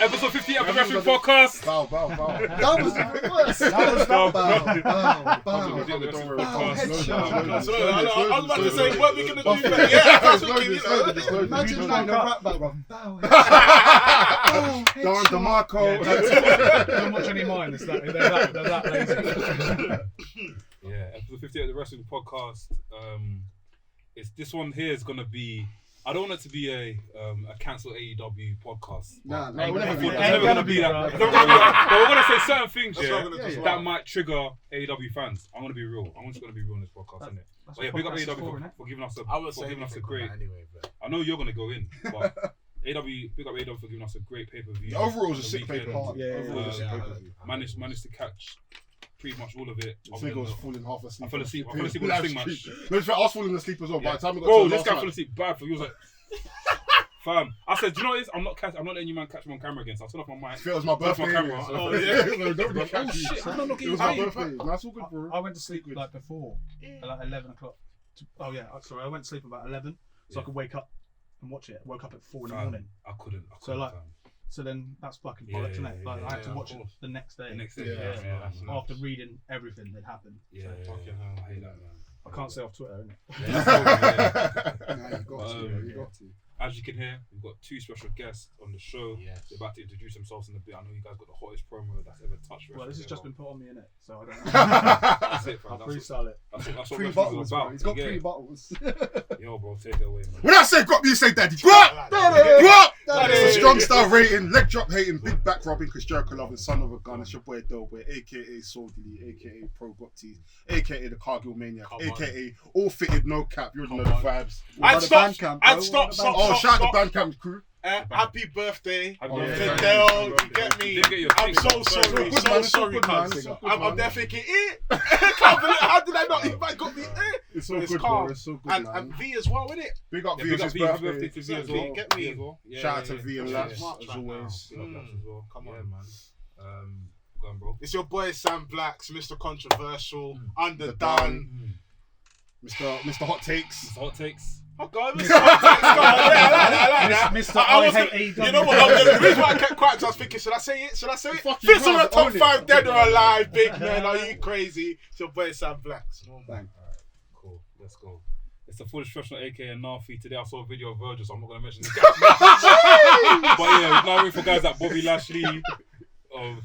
Episode 50 of the Wrestling Podcast. Bow. That was the worst. That was not bow. I was about to say, what are we going to do? Yeah, that's what we can. Imagine like a rap battle. Bow. Don DeMarco. Don't watch any mine. They're that lazy. Yeah, episode 50 of the Wrestling Podcast. This one here is going to be. I don't want it to be a cancel AEW podcast. Nah, we'll never never be It's never going to be that. But we're going to say certain things that might trigger AEW fans. I'm going to be real. I'm just going to be real in this podcast, isn't it? But yeah, big up AEW for giving us a great. Anyway, but I know you're going to go in, but big up AEW for giving us a great pay-per-view. Overall, it was a sick weekend. pay-per-view. Managed to catch pretty much all of it. I think I was falling half asleep. I fell asleep on the Sting match. No, I was falling asleep as well. By the time we got bro, to this guy fell asleep bad for you. He was like, fam. I said, do you know what it is? I'm not letting you man catch me on camera again. So I turned off my mic. It was my birthday. My camera. Oh yeah. Nobody catch you. Shit, I'm not It getting was my paid. birthday. That's all good, bro. I went to sleep like before, like 11 o'clock. Oh yeah, sorry. I went to sleep about 11, so I could wake up and watch it. Woke up at 4 in the morning. I couldn't. So then that's fucking bollocks, isn't it? Like I had to watch it the next day. After reading everything that happened. Yeah, fucking hell, I hate that, man. I can't say off Twitter, innit? You got to. As you can hear, we've got two special guests on the show. Yes. They're about to introduce themselves in a bit. I know you guys got the hottest promo that's ever touched. Well, this has just been put on me, innit? So I don't know. That's it, fam. I'll freestyle it. That's what 3 wrestling's bottles, about. bro. He's got You get 3 it? bottles. Yo, bro, take it away, man. When I say grop, you say daddy. Grop! It's a strong style rating, leg drop hating, big back rubbing, Chris Jericho loving, son of a gun. It's your boy Doughboy, aka Soul Dilly, aka Pro Gopti, aka the Cargill Maniac, aka All Fitted, No Cap. You already know the vibes. I'd stop. Oh, shout out the Bandcamp crew. Happy birthday Happy to birthday. Dell. You get me? Didn't get your I'm thing, so man. sorry. Good So man, sorry, good man. cuz. Good I'm man. there thinking, Can't believe, how did I not? He might got me, It's so It's good, calm. bro. It's so good, And man. V as well, innit? Big up Yeah, V, big it's up his V, happy birthday. birthday to V as Exactly, well. get me. as well. Yeah, Shout out to V and yeah, Laps yeah. as always. Big up Laps as well. Come on. Yeah, man. Go on, bro. It's your boy Sam Blacks, Mr. Controversial, Underdone. Underdone. Mr. Hot Takes. Hot takes. Oh God, Mr. I like that. Mr. I was I gonna- hate AEW. You know what? The reason why I kept quiet, 'cause I was thinking, should I say it? Fuck you, Fits on the can't top own it. 5 dead or alive, big man. Are you crazy? It's your boy Sam Blacks. Bang. Cool. Let's go. It's the Foolish Professional, aka Narfi. Today I saw a video of Virgil, so I'm not going to mention this guy. But yeah, now we're for guys like Bobby Lashley,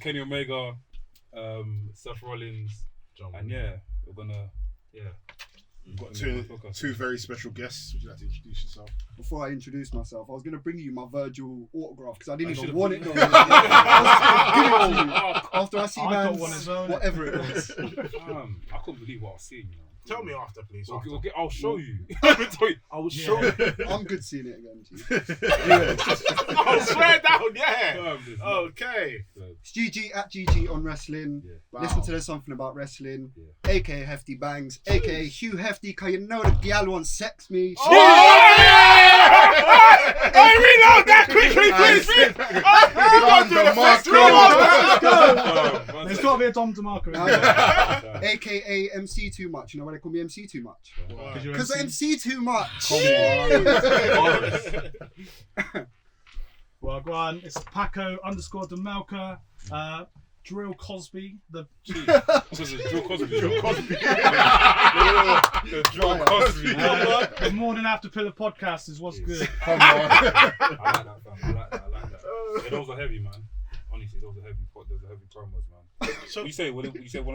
Kenny Omega, Seth Rollins, and yeah, we're gonna, We've got two very special guests. Would you like to introduce yourself? Before I introduce myself, I was going to bring you my Virgil autograph because I didn't even should've want it. put- No, I was gonna give it to you after I see I got man's one as well, innit? whatever it was. I couldn't believe what I was seeing. You know. Tell me after, please. I'll show you. I will show you. I'm good seeing it again. G. Oh, swear down, yeah. Okay. It's GG at GG on wrestling. Yeah. Wow. Listen to There's Something About Wrestling. Yeah. AKA Hefty Bangs. AKA Hugh Hefty, cause you know the gal wants sex me. Oh, hey, reload that quickly, please. There's got to be a Dom DeMarco in there. AKA MC Too Much. You know why they call me MC Too Much? Because you're Because I MC Too Much. Well, go on. It's Paco _Demelka, Drill Cosby, the Drill Cosby. the Morning After Pillar podcast is what's good. Come on. I like that, fam. I like that. Yeah, those are heavy, man. Honestly, those are heavy promos, man. So, You say one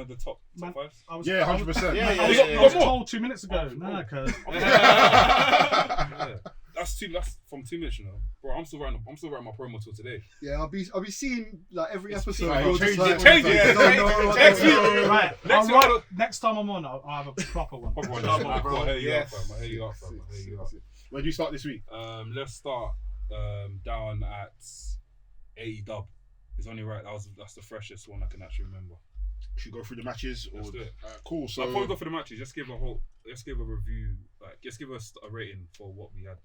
of the top Man, five? I was, Yeah, 100%. Yeah, I was told 2 minutes ago. Nah, cuz. Yeah. That's from 2 minutes, you know. Bro, I'm still writing my promo till today. Yeah, I'll be seeing like every episode. Right, you'll just, change like, it, change it. don't know what Change to it. do. Right. Next Next time I'm on, I'll have a proper one. Proper one, Come on, bro. bro. I'll hear you Yes. up, fam. I'll hear you up, fam. Where do you start this week? Let's start down at AEW. It's only right. That's the freshest one I can actually remember. Should we go through the matches? Let's do it. Cool. So Before we go for the matches, let's give a review. Just give us a rating for what we had.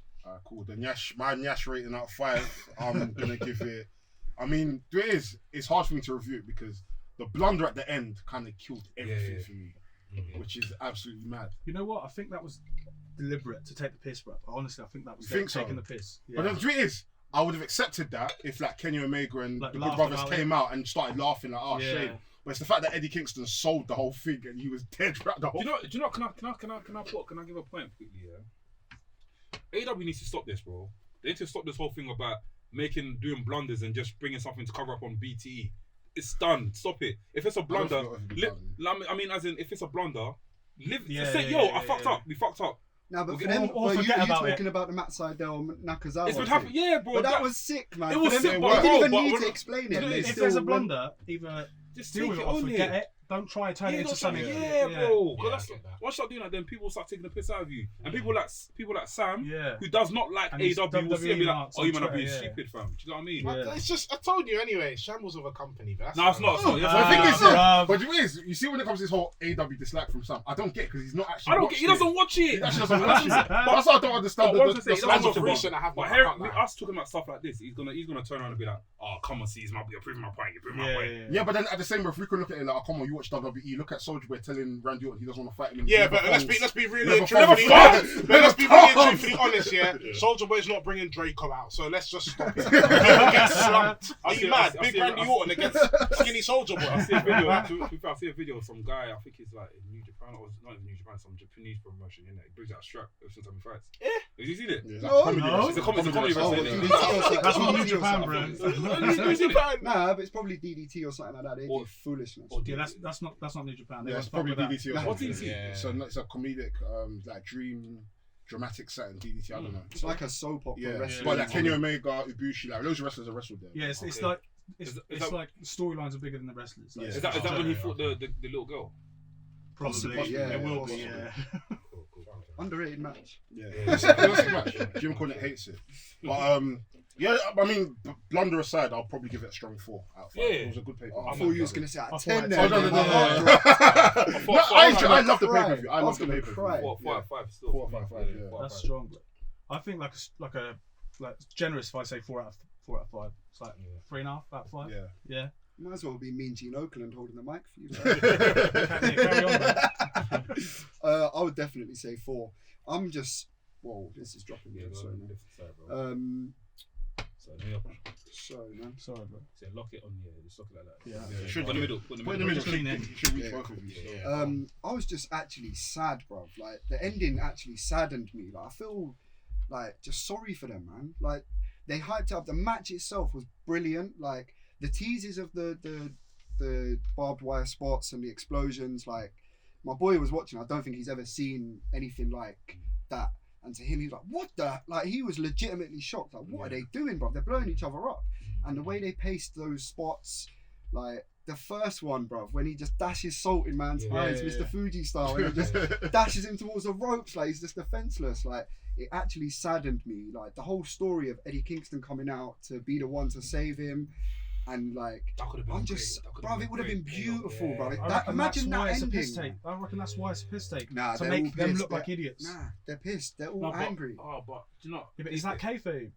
cool. The my Nyash rating out of 5. I'm gonna give it. I mean, it's hard for me to review it because the blunder at the end kind of killed everything for me, which is absolutely mad. You know what? I think that was deliberate to take the piss, bro. Honestly, I think that was You think taking so? the piss. Yeah. But the truth is, I would have accepted that if like Kenny Omega and Like, the Good laughed Brothers about came out and started laughing like, oh Yeah. shame. But it's the fact that Eddie Kingston sold the whole thing and he was dead throughout the whole. Do you know? Can I give a point quickly? Yeah. AEW needs to stop this, bro. They need to stop this whole thing about doing blunders and just bringing something to cover up on BTE. It's done. Stop it. If it's a blunder, I mean, as in, if it's a blunder, I fucked up. We fucked up. Now, but We'll for get- them, or well, forget you're about talking it. about the Matt Sydal Nakazawa. It's been thing. happening, yeah, bro. But that was sick, man. It was For them, sick, they but didn't even bro, need but- to explain it. They If still there's a went- blunder, either Just deal take with it it or on forget it. it. Don't try to turn it into something. bro. Yeah, I Cause get that. once you start doing that, then people start taking the piss out of you. And people like Sam, Yeah. who does not like And he's AEW, will see it and be like, marks "Oh, you on man are being Twitter, yeah. stupid, fam." Do you know what I mean? Yeah. It's just, I told you anyway, shambles of a company. But that's No, it's not. It's not. The thing is, bruv. but the thing is, you see when it comes to this whole AW dislike from Sam, I don't get because he's not actually. I don't get. He doesn't watch it. He actually doesn't watch it. But that's why I don't understand But what the I'm saying, slander that's of what for I'm it. recent I have. But I here, can't lie. us talking about stuff like this, he's gonna turn around and be like, "Oh, come on, see, you're proving my point. You're proving my point." Yeah, but then at the same time, if we could look at it like, oh, come on, you watch WWE, look at Soulja Boy telling Randy Orton he doesn't want to fight him. Yeah, but let's be really and Never truthfully falls. honest. Let's be really and Never truthfully honest, yeah. Soulja Boy's not bringing Draco out, so let's just stop it. Are you mad? Big Randy Orton against skinny Soulja I Boy. see a video. I see a video of some guy. I think he's like in New Japan, or not in New Japan, some Japanese promotion. You know, he brings out a strap every since time he fights. Yeah, have you seen it? Yeah, No. comedy No. wrestling. It's a comedy Oh, wrestling. DDT or something. That's not New DDT or Japan, something. bro. New Japan. Nah, but it's probably DDT or something like that. They Or- do foolishness. Yeah, that's not New Japan. They Yeah, won't it's probably fuck with that. DDT or Nah. something. What's DDT? Yeah. It's a comedic, like dramatic setting DDT. I don't know. It's like a soap opera Yeah, wrestling. but like Kenny Omega, Ibushi, like loads of wrestlers are wrestled there. Yeah, it's Okay. like Is it's that- like the storylines are bigger than the wrestlers. Like, Yeah. Is that when he fought the little girl? Probably, Possibly, yeah, it will be. possibly. Yeah. Cool. Underrated match. Yeah, it's a classic match. Jim Cornette hates it, but yeah, I mean, blunder aside, I'll probably give it a strong 4 out of 5. Yeah. It was a good paper. Oh, I thought you was gonna say out of 10 thought- there. Oh, no, My no. heart dropped. No, I love the cry. pay per view. I I love was the gonna pay per cry. view. 4 out of 5 still. 4 out of 5, yeah. That's strong. I think like a generous if I say 4 out of 5. It's like 3.5 out of 5. Yeah. Yeah. Might as well be Mean Gene Oakland holding the mic for you. Carry on, bro. I would definitely say 4. I'm just. Whoa, this is dropping. Yeah, Yeah, sorry, man. So, New York. Sorry, man. Sorry, bro. So lock it on here. Just lock it like that. Yeah. Yeah. Should Put in the middle. Put in the middle. Just lean in. You should reach Yeah. both of you. Yeah. I was just actually sad, bruv. Like the ending actually saddened me. Like I feel like just sorry for them, man. Like they hyped up the match itself was brilliant. Like the teases of the barbed wire spots and the explosions. Like my boy was watching. I don't think he's ever seen anything like that. And to him, he's like, "What the?" Like he was legitimately shocked. Like, what are they doing, bruv? They're blowing each other up. And the way they paced those spots, like. The first one, bruv, when he just dashes salt in man's eyes, Mr. Fuji style, and he just dashes him towards the ropes, like he's just defenseless. Like it actually saddened me. Like the whole story of Eddie Kingston coming out to be the one to save him, and like That could have been I'm great. just, That could bruv, it would have been great. beautiful, Yeah. bruv. I That, reckon imagine that's why that it's a ending. piss take. I reckon that's why it's a piss take. Nah, to they're make all them pissed. look like idiots. Nah, they're pissed. They're all No, but- angry. Oh, but do you know? Yeah, but is that kayfabe?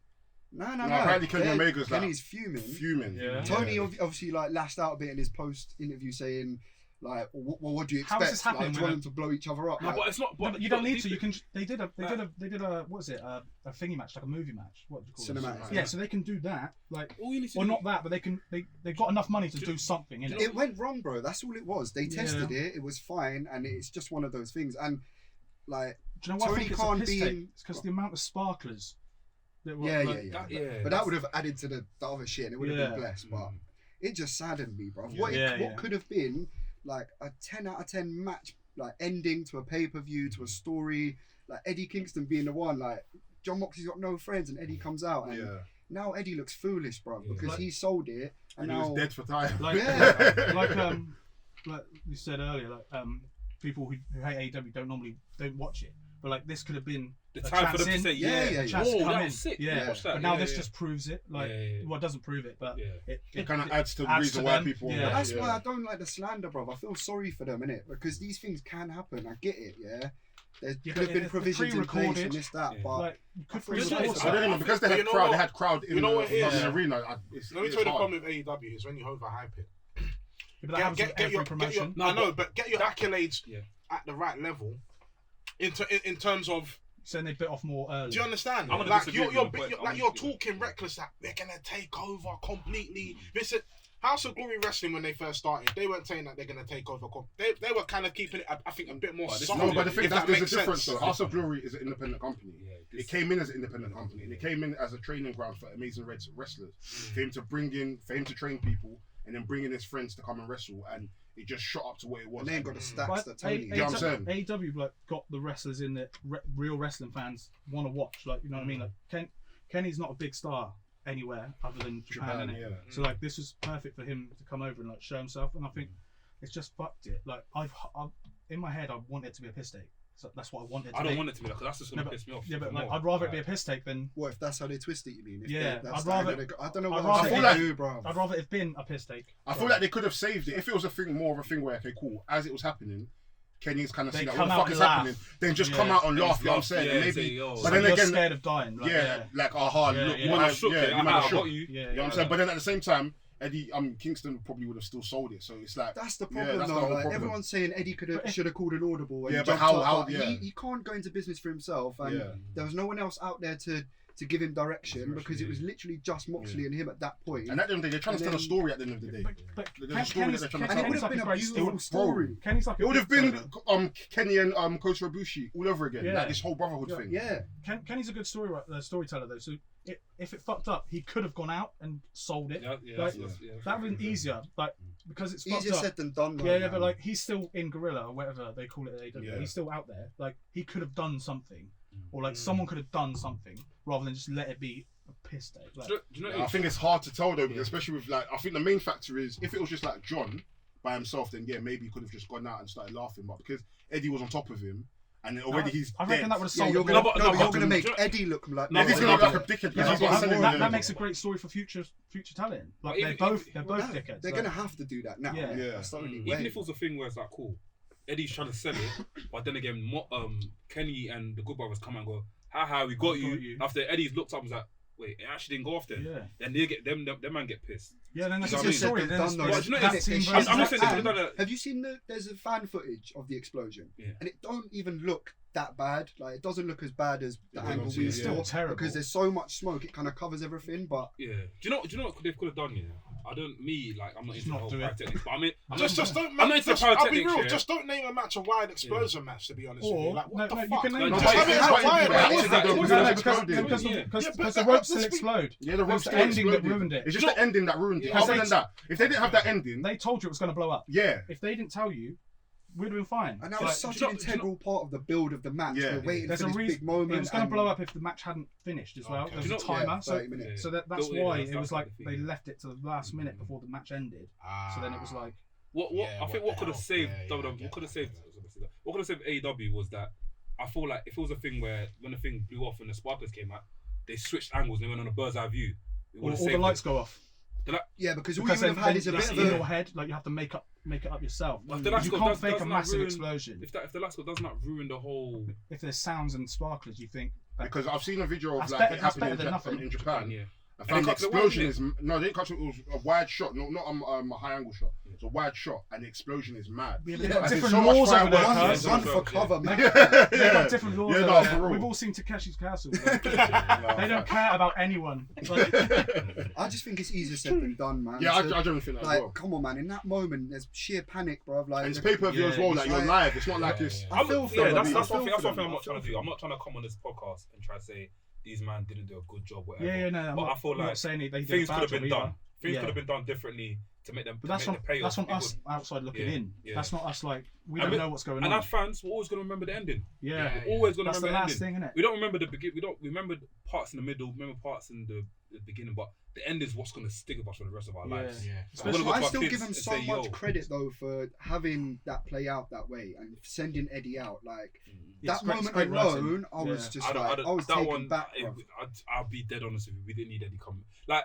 No. apparently Kenny Omega's like Kenny's fuming. Yeah. Tony obviously like lashed out a bit in his post interview saying like, well, what do you How expect? is this happening Like, do you when want them to blow each other up? No, Like, but it's not. No, But but you don't need to. You can. can. They did a. What is it? A thingy match, like a movie match. What do you call Cinematic. it? Yeah, so they can do that. Like, All you need to or do. not that, but they can. They got enough money to do something. In it went wrong, bro. That's all it was. They tested it. It was fine, and it's just one of those things. And like, Do you know what I Tony think it's a Khan piss being- take? It's because the amount of sparklers. That were, yeah. Yeah. But that would have added to the other shit, and it would have Yeah. been blessed. But it just saddened me, bro. Yeah. What could have been like a 10 out of 10 match, like ending to a pay per view, to a story, like Eddie Kingston being the one, like John Moxley's got no friends, and Eddie comes out, and Yeah. now Eddie looks foolish, bro, Yeah. because Like- he sold it, and And he now was dead for time. Like, Yeah. like you said earlier, like people who hate AEW don't watch it. But like this could have been The a time for them to chance say, in. yeah. Chance Oh, to come that in. was sick. Yeah. Watch that. But now Yeah, this yeah. just proves it. Like, Yeah. well, it doesn't prove it, but Yeah. It kind of adds to the adds reason to why them. people. Yeah. But that's why I don't like the slander, bro. I feel sorry for them, innit? Because these things can happen. I get it, yeah. There Yeah, could have but been it's provisions in place pre-recorded. and this, that, Yeah. but like you could I feel pre-record sorry for I stuff. don't know because they But had you know crowd. what? They had crowd in You know the what it is? arena. Let me tell you the problem with AEW is when you overhype it. Yeah, but that happens with every promotion. I know, but get your accolades Yeah. at the right level. In terms of saying they bit off more early. Do you understand? I'm gonna Like disagree you're with you on the point. you're talking reckless that they're gonna take over completely. Listen, House of Glory Wrestling when they first started, they weren't saying that they're gonna take over. They were kind of keeping it, I think, a bit more soft. No, but the thing if is, that there's a makes difference sense. though. House of Glory is an independent company. Yeah, It came in as an independent company, and it came in as a training ground for amazing wrestlers. For him to train people, and then bring in his friends to come and wrestle, and it just shot up to what it was. And they ain't got the stacks that Tony. You know what I'm saying? AEW like got the wrestlers in that real wrestling fans want to watch. Like, you know what I mean? Like Kenny's not a big star anywhere other than Japan, innit? yeah. So like this was perfect for him to come over and like show himself. And I think it's just fucked it. Like I've in my head I want it to be a piss take. So that's what I wanted. I don't want it to be like, because that's just gonna No, piss me off. Yeah, but more. like I'd rather it be a piss take than. What if that's how they twist it? You mean? If Yeah, that's I'd rather- I don't know what I'd rather- else I feel they like- do, bro. I'd rather it have been a piss take. I feel like they could have saved it if it was more of a thing where, okay, cool, as it was happening, Kenny's kind of They seen like, come what the out fuck is and laugh. happening, then just Yeah. come out and Yeah, laugh, you know what I'm laugh, saying? yeah, And say, maybe, yo. but But then you're again, scared of dying. Like, like, aha, Yeah, look, yeah. you Man, might I have, shook yeah, it. you I might have got shook. you. Yeah, You know what I'm saying? But then at the same time, Eddie, Kingston probably would have still sold it. So it's like, That's the Yeah, problem, that's the though. whole Like, problem. everyone's saying Eddie should have called an audible. And Yeah, but jumped how- up, but yeah. he can't go into business for himself, and Yeah. there was no one else out there to give him direction because it was literally just Moxley and him at that point. and at the end of the day, they're trying to And tell a then- story at the end of the day. But There's a story that they're trying to and it tell. would have been a great beautiful story. story. Kenny's like It would have good been story. Kenny and Kota Ibushi all over again. Yeah. Like this whole brotherhood thing. Yeah, Kenny's a good storyteller though. So if it fucked up, he could have gone out and sold it. Yeah, yeah, Like, yeah. that would have been easier, like because it's fucked easier up. said than done. Though, Yeah, man. but like he's still in Gorilla or whatever they call it at AEW. Yeah. He's still out there. Like he could have done something, or like someone could have done something rather than just let it be a piss take. Like, Do you know I think it's hard to tell though, especially with like, I think the main factor is if it was just like John by himself, then yeah, maybe he could have just gone out and started laughing. But because Eddie was on top of him, and already he's I reckon dead. that would have Yeah, sold you're it gonna, more. but- no, but but- you're gonna make do you- Eddie look like. Eddie's but- gonna look like a but- dickhead. Yeah, because he's got but something that there. makes a great story for future talent. Like But they're even- both dickheads. They're like- gonna have to do that now. Yeah. Yeah. That's the only even way. if it was a thing where it's like, cool, Eddie's trying to sell it, but then again, Kenny and the Good Brothers come and go, haha, we got you. After Eddie's looked up and was like, wait, it actually didn't go off then. Yeah. Then they get them man get pissed. Yeah, then that's You a know good what I story. mean? Then it's Done, though. But do you know, that it's- team I'm versus not saying they that could have done Have you seen there's a fan footage of the explosion? Yeah. And it don't even look that bad. Like it doesn't look as bad as the Yeah, angle it's we still saw terrible. because there's so much smoke. It kind of covers everything. But Yeah. Do you know what they could have done? Yeah. I don't. I'm not into the not whole do it. pyrotechnics, but I mean, Just don't. I'm not into Just, the I'll be pyrotechnics. real. Yeah. Just don't name a match a wild explosion match. To be honest with you, Or like what no, the no, you fuck? can name No, it. just Just have have it it have right fire. in Like, there. what's that? Exactly. What's No, that? because exploded. the ropes still explode. Yeah, the It was ropes the still ending that exploded. ruined it. It's just the ending that ruined it. Yeah. Other than that, if they didn't have that ending, They told you it was going to blow up. yeah. If they didn't tell you, we'd have been fine. and that Like, was such do you an know- do you know- integral part of the build of the match. Yeah. We're waiting There's for a this reason. big moment. It was going to and- blow up if the match hadn't finished as well. Okay. There was Do a you know- timer, yeah, so 30 minutes. that's Yeah, why that's it was like the they thing. left it to the last minute before the match ended. So then it was like, What Yeah, I think what what the could have hell? saved Yeah, WWE, I what get could have that. saved AEW was that I feel like if it was a thing where when the thing blew off and the sparklers came out, they switched angles and they went on a bird's eye view. It would all have the saved lights it. go off. Yeah, because all Because you then, would have had is a that's bit in of your a. head. Like you have to make it up yourself. If the lights You go, can't does fake a not massive ruin- explosion. If the lights go does not ruin the whole. If there's sounds and sparklers, you think Because I've seen a video of That's like better- it that's happening better than nothing. in Japan. Yeah. I they found the cut to the explosion wide, is no, they didn't cut to it. It was a wide shot, not a high angle shot. It's a wide shot, and the explosion is mad. Yeah, Yeah, they've got as in different so much laws over there. fireworks. cuz. Run Yeah. for cover, man. They've got different laws Yeah, over no, there. for real. We've all seen Takeshi's Castle. No, They don't care about anyone. Like, I just think it's easier said than done, man. Yeah, I So, don't think that as like, well. come on, man. In that moment, there's sheer panic, bro. Like, And it's pay per view as Yeah, well. it's Like you're like- live. It's not like Yeah, it's. yeah. I feel for them. that's I one feel thing. for That's one them. thing I'm not trying to do. I'm not trying to come on this podcast and try to say these man didn't do a good job, whatever. yeah, no, I'm But not, I feel I'm not like saying they did things a could bad have been job done. either. Things Yeah. could have been done differently to make them. But that's to make from the payoff. that's from It us was- outside looking Yeah, in. yeah. That's not us like we And don't we- know what's going And on. as fans, we're always going to remember the ending. Yeah, We're always going to that's the remember last the ending. thing, innit? We don't remember the beginning. We don't remember the parts in the middle. Remember parts in the beginning, but the end is what's going to stick with us for the rest of our Yeah. lives. Yeah. We're gonna go to I our still kids give him and so say, much yo. credit though for having that play out that way and sending Eddie out. Like Yeah, that it's great- moment it's great alone, writing. I was Yeah. just like, I was that taken one. back. Bro. I'll be dead honest with you. We didn't need Eddie coming. Like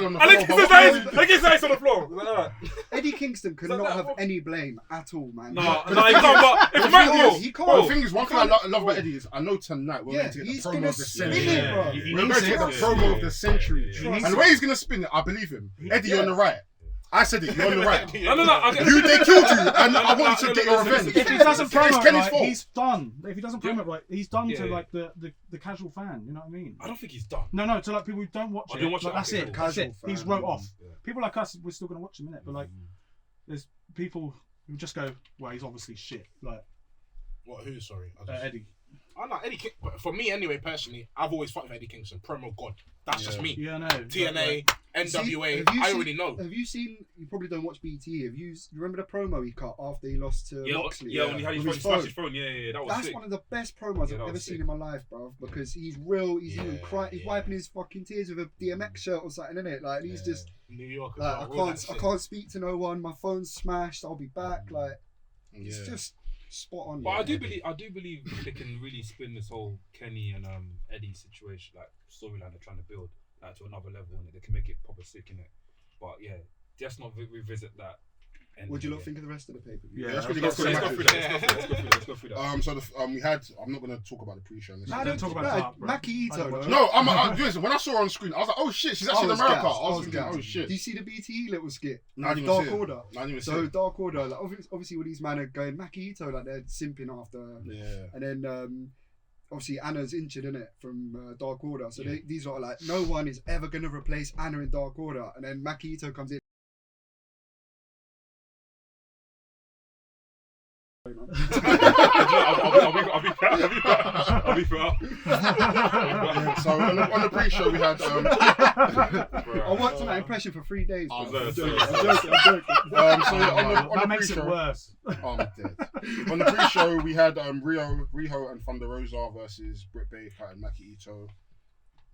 fell on the I floor. think but his what eyes, did he do? like his eyes on the floor. Like that. Eddie Kingston could Is that not that have one? any blame at all, man. No, He- no, he can't. But it's The mad, thing bro. is, he Bro, can't. the thing is, one thing I love about Eddie is I know tonight we're going to get the he's promo gonna of the spin century. it, bro. He We're going needs to get the it. promo of the century. He needs And the way he's going to spin it, I believe him. Eddie, you're on the right. I said it. You're on the right. No. I get They killed you, and I want you to get your revenge. If he doesn't It's promote Kenny's right, fault. he's done. If he doesn't promote right, he's done Yeah, to yeah. like the casual fan. You know what I mean? I don't think he's done. No, to like people who don't watch I it. don't watch like, it, that's okay, it. cool. That's it. Casual He's fan. wrote off. Yeah. People like us, we're still gonna watch him in it, but like, there's people who just go, well, he's obviously shit. Like What? Who? Sorry. Eddie. I know Eddie. But for me, anyway, personally, I've always fucked with Eddie Kingston. Promo god. That's just me. Yeah, I know. TNA, NWA. I already know. Have you seen? You probably don't watch BT. Have you remember the promo he cut after he lost to Moxley? Yeah, when he had his With phone, smashed his phone. Yeah, that was That's sick. one of the best promos Yeah, that I've ever was seen sick. in my life, bro. Because he's real. He's even Yeah, crying. He's yeah. wiping his fucking tears with a DMX shirt or something, innit? Like he's just New York. As like well, I can't speak to no one. My phone's smashed. I'll be back. Like it's Yeah. just spot on. But yeah. I do believe they can really spin this whole Kenny and Eddie situation, like storyline they're trying to build, like to another level, and they can make it proper sick in it. But yeah, just not revisit that. What do you lot think of the rest of the paper? Yeah, Let's let's go through Let's go the through matches. that. Let's go through that. So we had. I'm not gonna talk about the pre-show. Nah, Don't talk about that, bro. Maki I Ito. don't though. watch No, listen, when I saw her on screen, I was like, oh shit, she's actually in America. I was thinking, oh shit. Do you see the BTE little skit? No, I didn't Dark see it. Order. No, I didn't even see So it. Dark Order, like obviously when these men are going Maki Ito, like they're simping after her. Yeah. And then obviously Anna's injured in it from Dark Order. So these are like, no one is ever going to replace Anna in Dark Order. And then Maki Ito comes in. I'll be fair. So on the pre-show we had. I worked on that impression for 3 days. Oh, bro. I'm sorry. joking. So on that the makes it pre-show, worse. oh, I'm dead. On the pre-show we had Riho and Thunder Rosa versus Britt Baker and Maki Ito.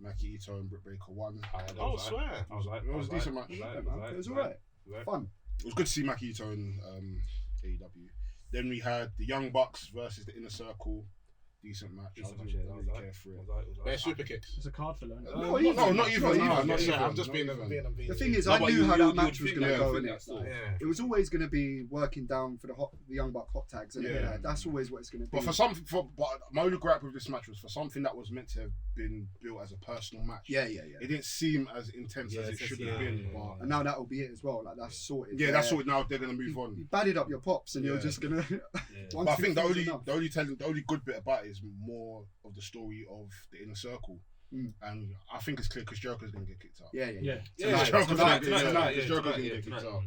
Maki Ito and Britt Baker won. Oh, swear. I was like, It was a decent match. It was alright. Fun. It was good to see Maki Ito in AEW. Then we had the Young Bucks versus the Inner Circle. Decent match. I didn't really care for it. They're super kicks. It's a card filler. Isn't it? No, Not even. I'm just being The thing is, No, I but knew you- how you- that match you'd was think going to that, go I in think it. that's all. Yeah. It was always going to be working down for the Young Buck hot tags, and Yeah. that's always what it's going to be. But my only gripe with this match was for something that was meant to have been built as a personal match. Yeah. It didn't seem as intense as it should have been. But And now that will be it as well. Like that's sorted. yeah, that's what now they're gonna move You on. batted up your pops, and you're Yeah. just gonna. But I think the only good bit about it is more of the story of the Inner Circle. And I think it's clear because Joker's gonna get kicked out. Yeah. Joker's gonna get kicked out.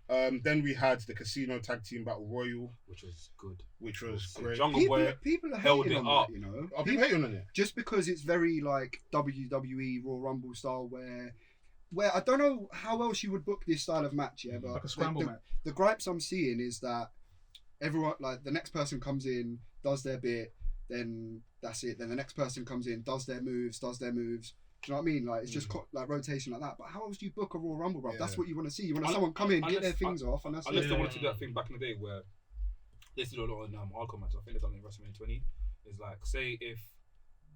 Tonight. Then we had the Casino Tag Team Battle Royal, Which was good. which was great. Jungle Boy. People are held hating it on up. that, you know. Are people hating on it? Just because it's very like WWE Raw Rumble style, where I don't know how else you would book this style of match, yeah. But Like a scramble match. The gripes I'm seeing is that everyone, like the next person comes in, does their bit, then that's it. Then the next person comes in, does their moves. Do you know what I mean? Like it's just like rotation like that. But how else do you book a Raw Rumble, bro? Yeah. That's what you want to see. You want someone come in, get their Unless- things off, and that's Unless it. they wanted to do that thing back in the day where they used to do a lot on hardcore matches. I think they've done it in WrestleMania 20. It's like, say if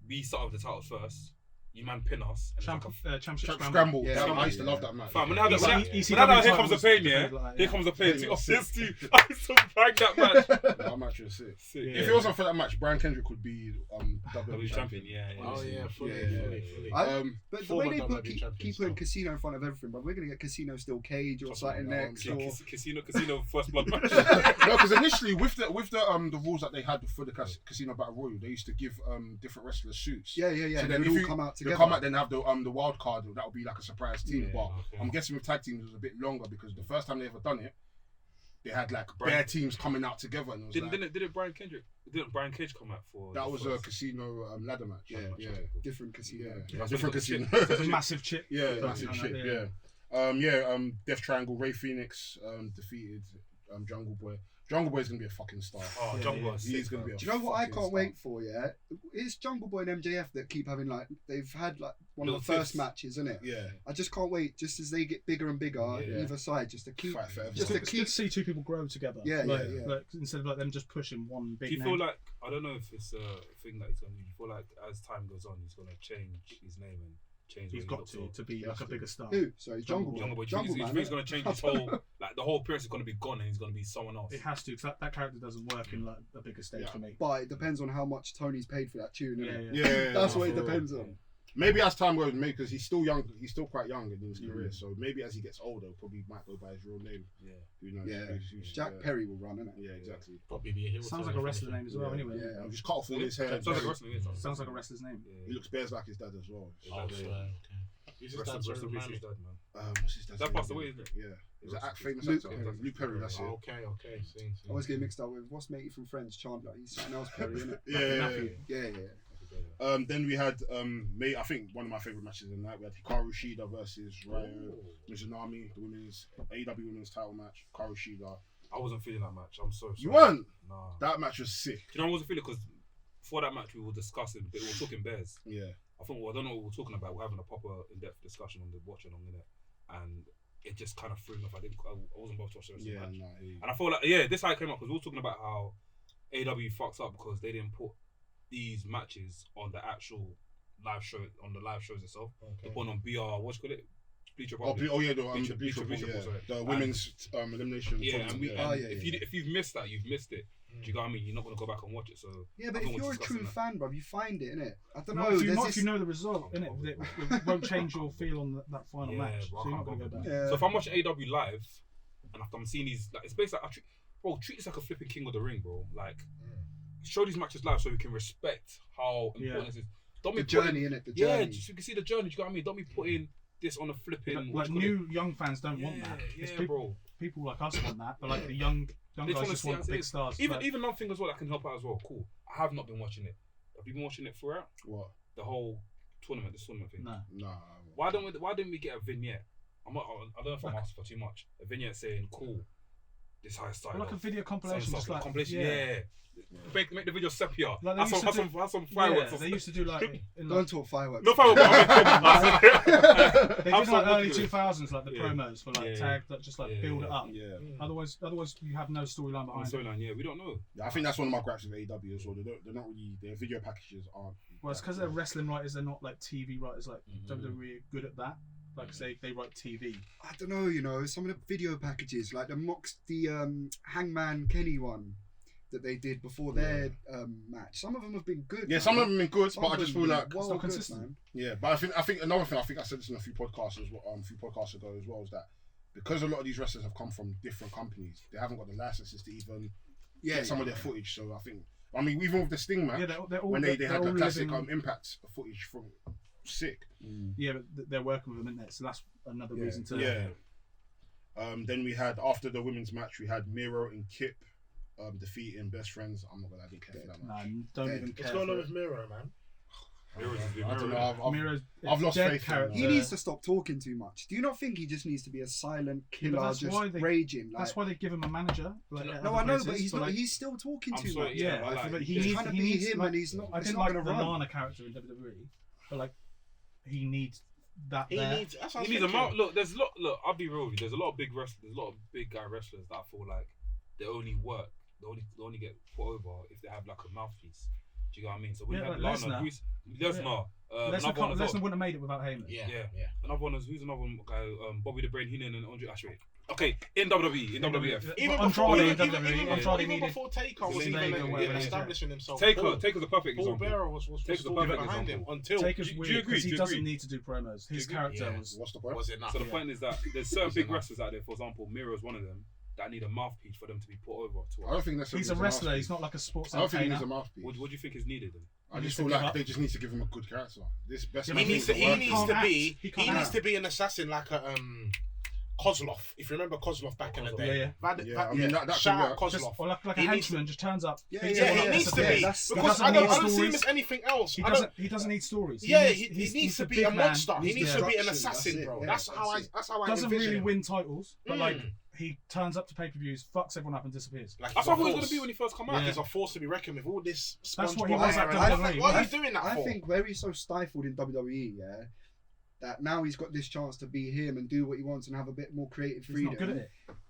we start with the titles first, you man pin us. And Championship Scramble. Yeah, I used to love that match. Fam, when I had that, ECW when I had Here Comes the titles Pain, yeah? defended like that, Here yeah. Comes the Pain. Yeah, Oh, sick. yes, dude. I used to bang that match. That match was sick. Sick. Yeah. If it wasn't for that match, Brian Kendrick would be WWE champion, yeah. Oh yeah, fully. But the Former way they put WWE champion keep putting Casino in front of everything, but we're gonna get Casino Steel Cage or something next. Yeah, Or Casino First Blood match. No, because initially with the rules that they had for the Casino Battle Royal, they used to give different wrestlers suits. yeah. So And then they if all you come out they together. come out, then have the wild card. That would be like a surprise team. Yeah, but okay. I'm guessing with tag teams it was a bit longer because the first time they ever done it, they had like Brian- bare teams coming out together, and it was Didn't Brian Cage come out for? that the was first- a Casino ladder match. Yeah, yeah, different Casino. yeah. Different Casino. There's a massive chip. Yeah, Yeah, massive yeah, shit. yeah. Yeah. Death Triangle. Ray Phoenix defeated Jungle Boy. Jungle Boy's gonna be a fucking star. Oh, Yeah, Jungle yeah. Boy. He's gonna be. Do you know what I can't wait for? Yeah, it's Jungle Boy and MJF that keep having like they've had like one of the Little first tips. matches, isn't it? Yeah. I just can't wait, just as they get bigger and bigger, Yeah. either side, just to keep, Fight forever. just to It's good keep. to see two people grow together. Yeah, like, yeah. Like, instead of like them just pushing one big Do you name. feel like, I don't know if it's a thing that he's going to do, you feel like as time goes on, he's going to change his name and change He's what he got looks to be like a bigger star. Who? Sorry, Jungle Jungle Boy. Boy. Jungle Man. He's going to change his whole, like the whole appearance is going to be gone and he's going to be someone else. It has to, because that character doesn't work in like a bigger stage Yeah. for me. But it depends on how much Tony's paid for that tune. Yeah, innit? yeah. Yeah. That's no, what it for real. depends on. Maybe as time goes, maybe because he's still young, he's still quite young in his career. So maybe as he gets older, probably might go by his real name. Yeah. Who knows? Yeah. Who's- Jack Perry will run, innit? Yeah, exactly. Probably be a heel. Sounds like a wrestler name as well. Anyway. Yeah. Just cut off all his hair. Sounds like a wrestling. Yeah, Sounds like a wrestler's name. He looks bears like his dad as well. Oh, Yeah. okay. Who's his dad? Rest Sorry, in remind peace, me. his dad, man. What's his dad's That name passed again? away, isn't it? Yeah. He was an famous Luke actor. Perry. Luke Perry, that's it. Okay. See. I always get mixed up with what's matey from Friends, Chandler. He's something else, Perry, innit? Yeah. Then we had I think one of my favorite matches of the night. We had Hikaru Shida versus Ryo Mizunami, the women's AEW women's title match. Hikaru Shida. I wasn't feeling that match. I'm so sorry. You weren't? Nah. That match was sick. You know, I wasn't feeling because before that match we were discussing, but we were talking bears. Yeah. I think I don't know what we were talking about. We're having a proper in-depth discussion on the watch along in it, and it just kind of threw me off. I wasn't bothered to watch the rest of the match. And I feel like this is how it came up because we were talking about how AEW fucks up because they didn't put these matches on the actual live show on the live shows itself. They put on BR. What's it called? Bleacher Report. The Bleacher Report, the women's elimination. Yeah, tournament, and if you've missed that, you've missed it. Do you know what I mean? You're not gonna go back and watch it. So yeah, but if you're a true fan, bro, you find it, innit? I don't know. If you know the result, innit, it won't change your feel on that final match. Bro, So you're not gonna go back. Yeah. So if I'm watching AEW live and I'm seeing these, like, it's basically treat this like a flipping King of the Ring, bro. Like, show these matches live so we can respect how important this is. Don't be The journey, innit? The yeah, journey. just so you can see the journey. Do you know what I mean? Don't be putting this on a flipping. Like new young fans don't want that. It's bro. People like us want that, but like the young They guys wanna just see want how the it big is. stars. Even nothing as well that can help out as well. Cool. I have not been watching it. Have you been watching it throughout? What? The whole tournament, this tournament thing. No. Nah. Why didn't we get a vignette? I don't know if I'm asking for too much. A vignette saying, "Cool, this is how it started." Or like a video compilation, just like compilation. yeah. Make the video sepia. Like they Have used to some Yeah, fireworks. they used to do like in Don't talk fireworks. No fireworks. they did like early 2000s like the promos for like tag that just like build it up. Yeah. Otherwise you have no storyline behind it. Storyline, yeah, we don't know. Yeah, I think that's one of my gripes with AEW as well. They're not really, their video packages aren't. Well, it's because they're wrestling writers. They're not like TV writers. Like WWE good at that. Like say they write TV. I don't know, some of the video packages, like the Hangman Kenny one that they did before their match. Some of them have been good. Yeah, man. some of them have been good, but I just feel like well, not good, consistent. man. yeah. But I think another thing. I think I said this in a few podcasts ago as well, is that because a lot of these wrestlers have come from different companies, they haven't got the licenses to even get some of their footage. So I mean, even with the Sting match, they're all, when they had the classic living... Impact footage from sick. Yeah, but they're working with them, isn't it? So that's another reason to. Yeah. Then we had, after the women's match, we had Miro and Kip defeating Best Friends. I'm not gonna I didn't care for that match. Nah, don't even care. What's going for on it. with Miro, man? I don't know. Miro's I've lost dead faith in character. He needs to stop talking too much. Do you not think he just needs to be a silent killer, that's just why they- raging? That's why they give him a manager. Like, at No, other I know, places, but he's not. like, He's still talking I'm too sorry, much. yeah, yeah, like, but he's he trying to needs, be he needs, him, like, and he's not. I It's didn't not like going the to run. Lana character in WWE, but like he needs that He there. needs. That's He needs a mount. Look, there's a lot. Look, I'll be real with you. There's a lot of big wrestlers. There's a lot of big guy wrestlers that I feel like they only work. They only get put over if they have like a mouthpiece. Do you know what I mean? So when Yeah, you have like Lana, Lesnar. Lesnar, Lesnar wouldn't have made it without Heyman. Yeah. Another one is who's another one guy? Bobby the Brain Heenan and Andre Ashwick. Okay, in WWE, in WWF. Even But before, Andrade even, in even, WWE, even, Andrade even needed- before Taker was Zelina even or whatever it is, establishing himself. Taker's a perfect Paul example. Bearer was Taker's a still perfect behind him example. until. Taker's do you weird agree? because he Do you doesn't agree? need to do promos. His Do you agree? character Yeah. was. What's the point? Was enough. So the yeah. point is that there's certain big wrestlers out there. For example, Miro's one of them that need a mouthpiece for them to be put over to. I don't think necessarily He's a wrestler. He's not like a sports I don't think he needs a entertainer. mouthpiece. What do you think is needed then? I just to feel give like up. they just need to give him a good character. This best Yeah, man but He needs to. needs He work. needs can't to act. be. He He can't needs act. to be an assassin like a Kozlov. If you remember Kozlov back in the day. Yeah, I mean, that Shout could out work. Just, Kozlov. or like a He needs henchman just turns up. Yeah, beats yeah, everyone He up, needs to be disappears. because doesn't I don't need see him stories. as anything else. He I don't- doesn't. He doesn't need stories. Yeah, needs- he he's needs to a be big a man. monster. He needs to be an destruction, assassin, that's it, bro. yeah, That's how I. it. That's how I Doesn't envision really him. win titles, but like Mm. he turns up to pay-per-views, fucks everyone up, and disappears. Like That's he's a what he was going force. to be when he first come out. Yeah. He's a force to be reckoned with. All this. That's what he SpongeBob was at era. WWE. What are I- you doing that I for? think where he's so stifled in WWE, yeah, that now he's got this chance to be him and do what he wants and have a bit more creative He's freedom. not good at it.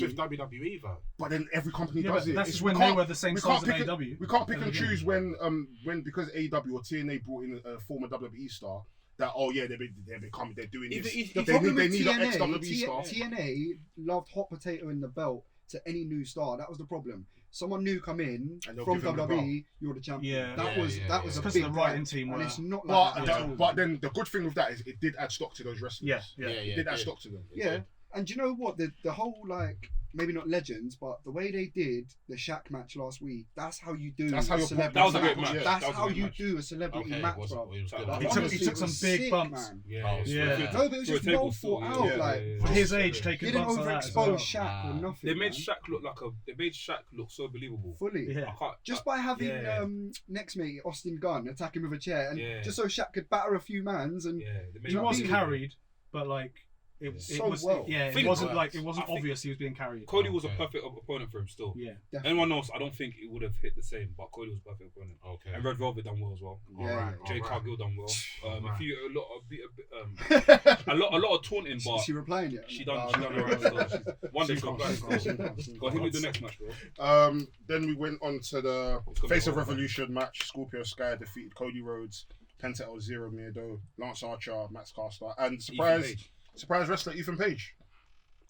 That's with WWE though. But then every company Yeah, does but it. that's It's- when we they can't- were the same we size can't as pick AEW. We can't pick at the and beginning. choose when because AEW or TNA brought in a former WWE star that they're doing this. The They problem need with an TNA, ex-WWE star. TNA loved hot potato in the belt to any new star. That was the problem. Someone new come in And they'll from give him the WWE, you're the champion. Yeah. That was It's a because big of the writing gripe, team and were- it's not like that at all. But then the good thing with that is it did add stock to those wrestlers. Yeah. It did add stock to them. Yeah, and do you know what? The whole like maybe not legends, but the way they did the Shaq match last week. That's how you do. That's how you're celebrity That was a match. great match. Yeah. That's That was a how great you match. do a celebrity match, bro. It was good. Like, He Honestly, took it some was big sick, bumps. man. Yeah. No, but it was For a just well table thought stool, out. yeah, Like yeah, For yeah. his age, they taking didn't bumps like that as overexpose well. Shaq or nothing. They made man. Shaq look like they made Shaq look so believable. fully. Yeah. I can't, Just by having Yeah. next mate Austin Gunn attack him with a chair, and Yeah. just so Shaq could batter a few mans, and yeah, they made He Shaq was look carried, but like it So was well. it Think wasn't about like it. it wasn't I think- obvious he was being carried. Cody was a Okay. perfect opponent for him still. Yeah. definitely. Anyone else, I don't think it would have hit the same, but Cody was a perfect opponent. Okay. And Red Velvet done well as well. Yeah, Jade Cargill done well. Alright. A lot of taunting, but Is she replying yet? she done alright still. One day she'll play still. Go hit me the next match, bro. Then we went on to the It's gonna Face be of all right. Revolution match. Scorpio Sky defeated Cody Rhodes, Penta El Zero Miedo, Lance Archer, Max Caster, and surprise wrestler Ethan Page.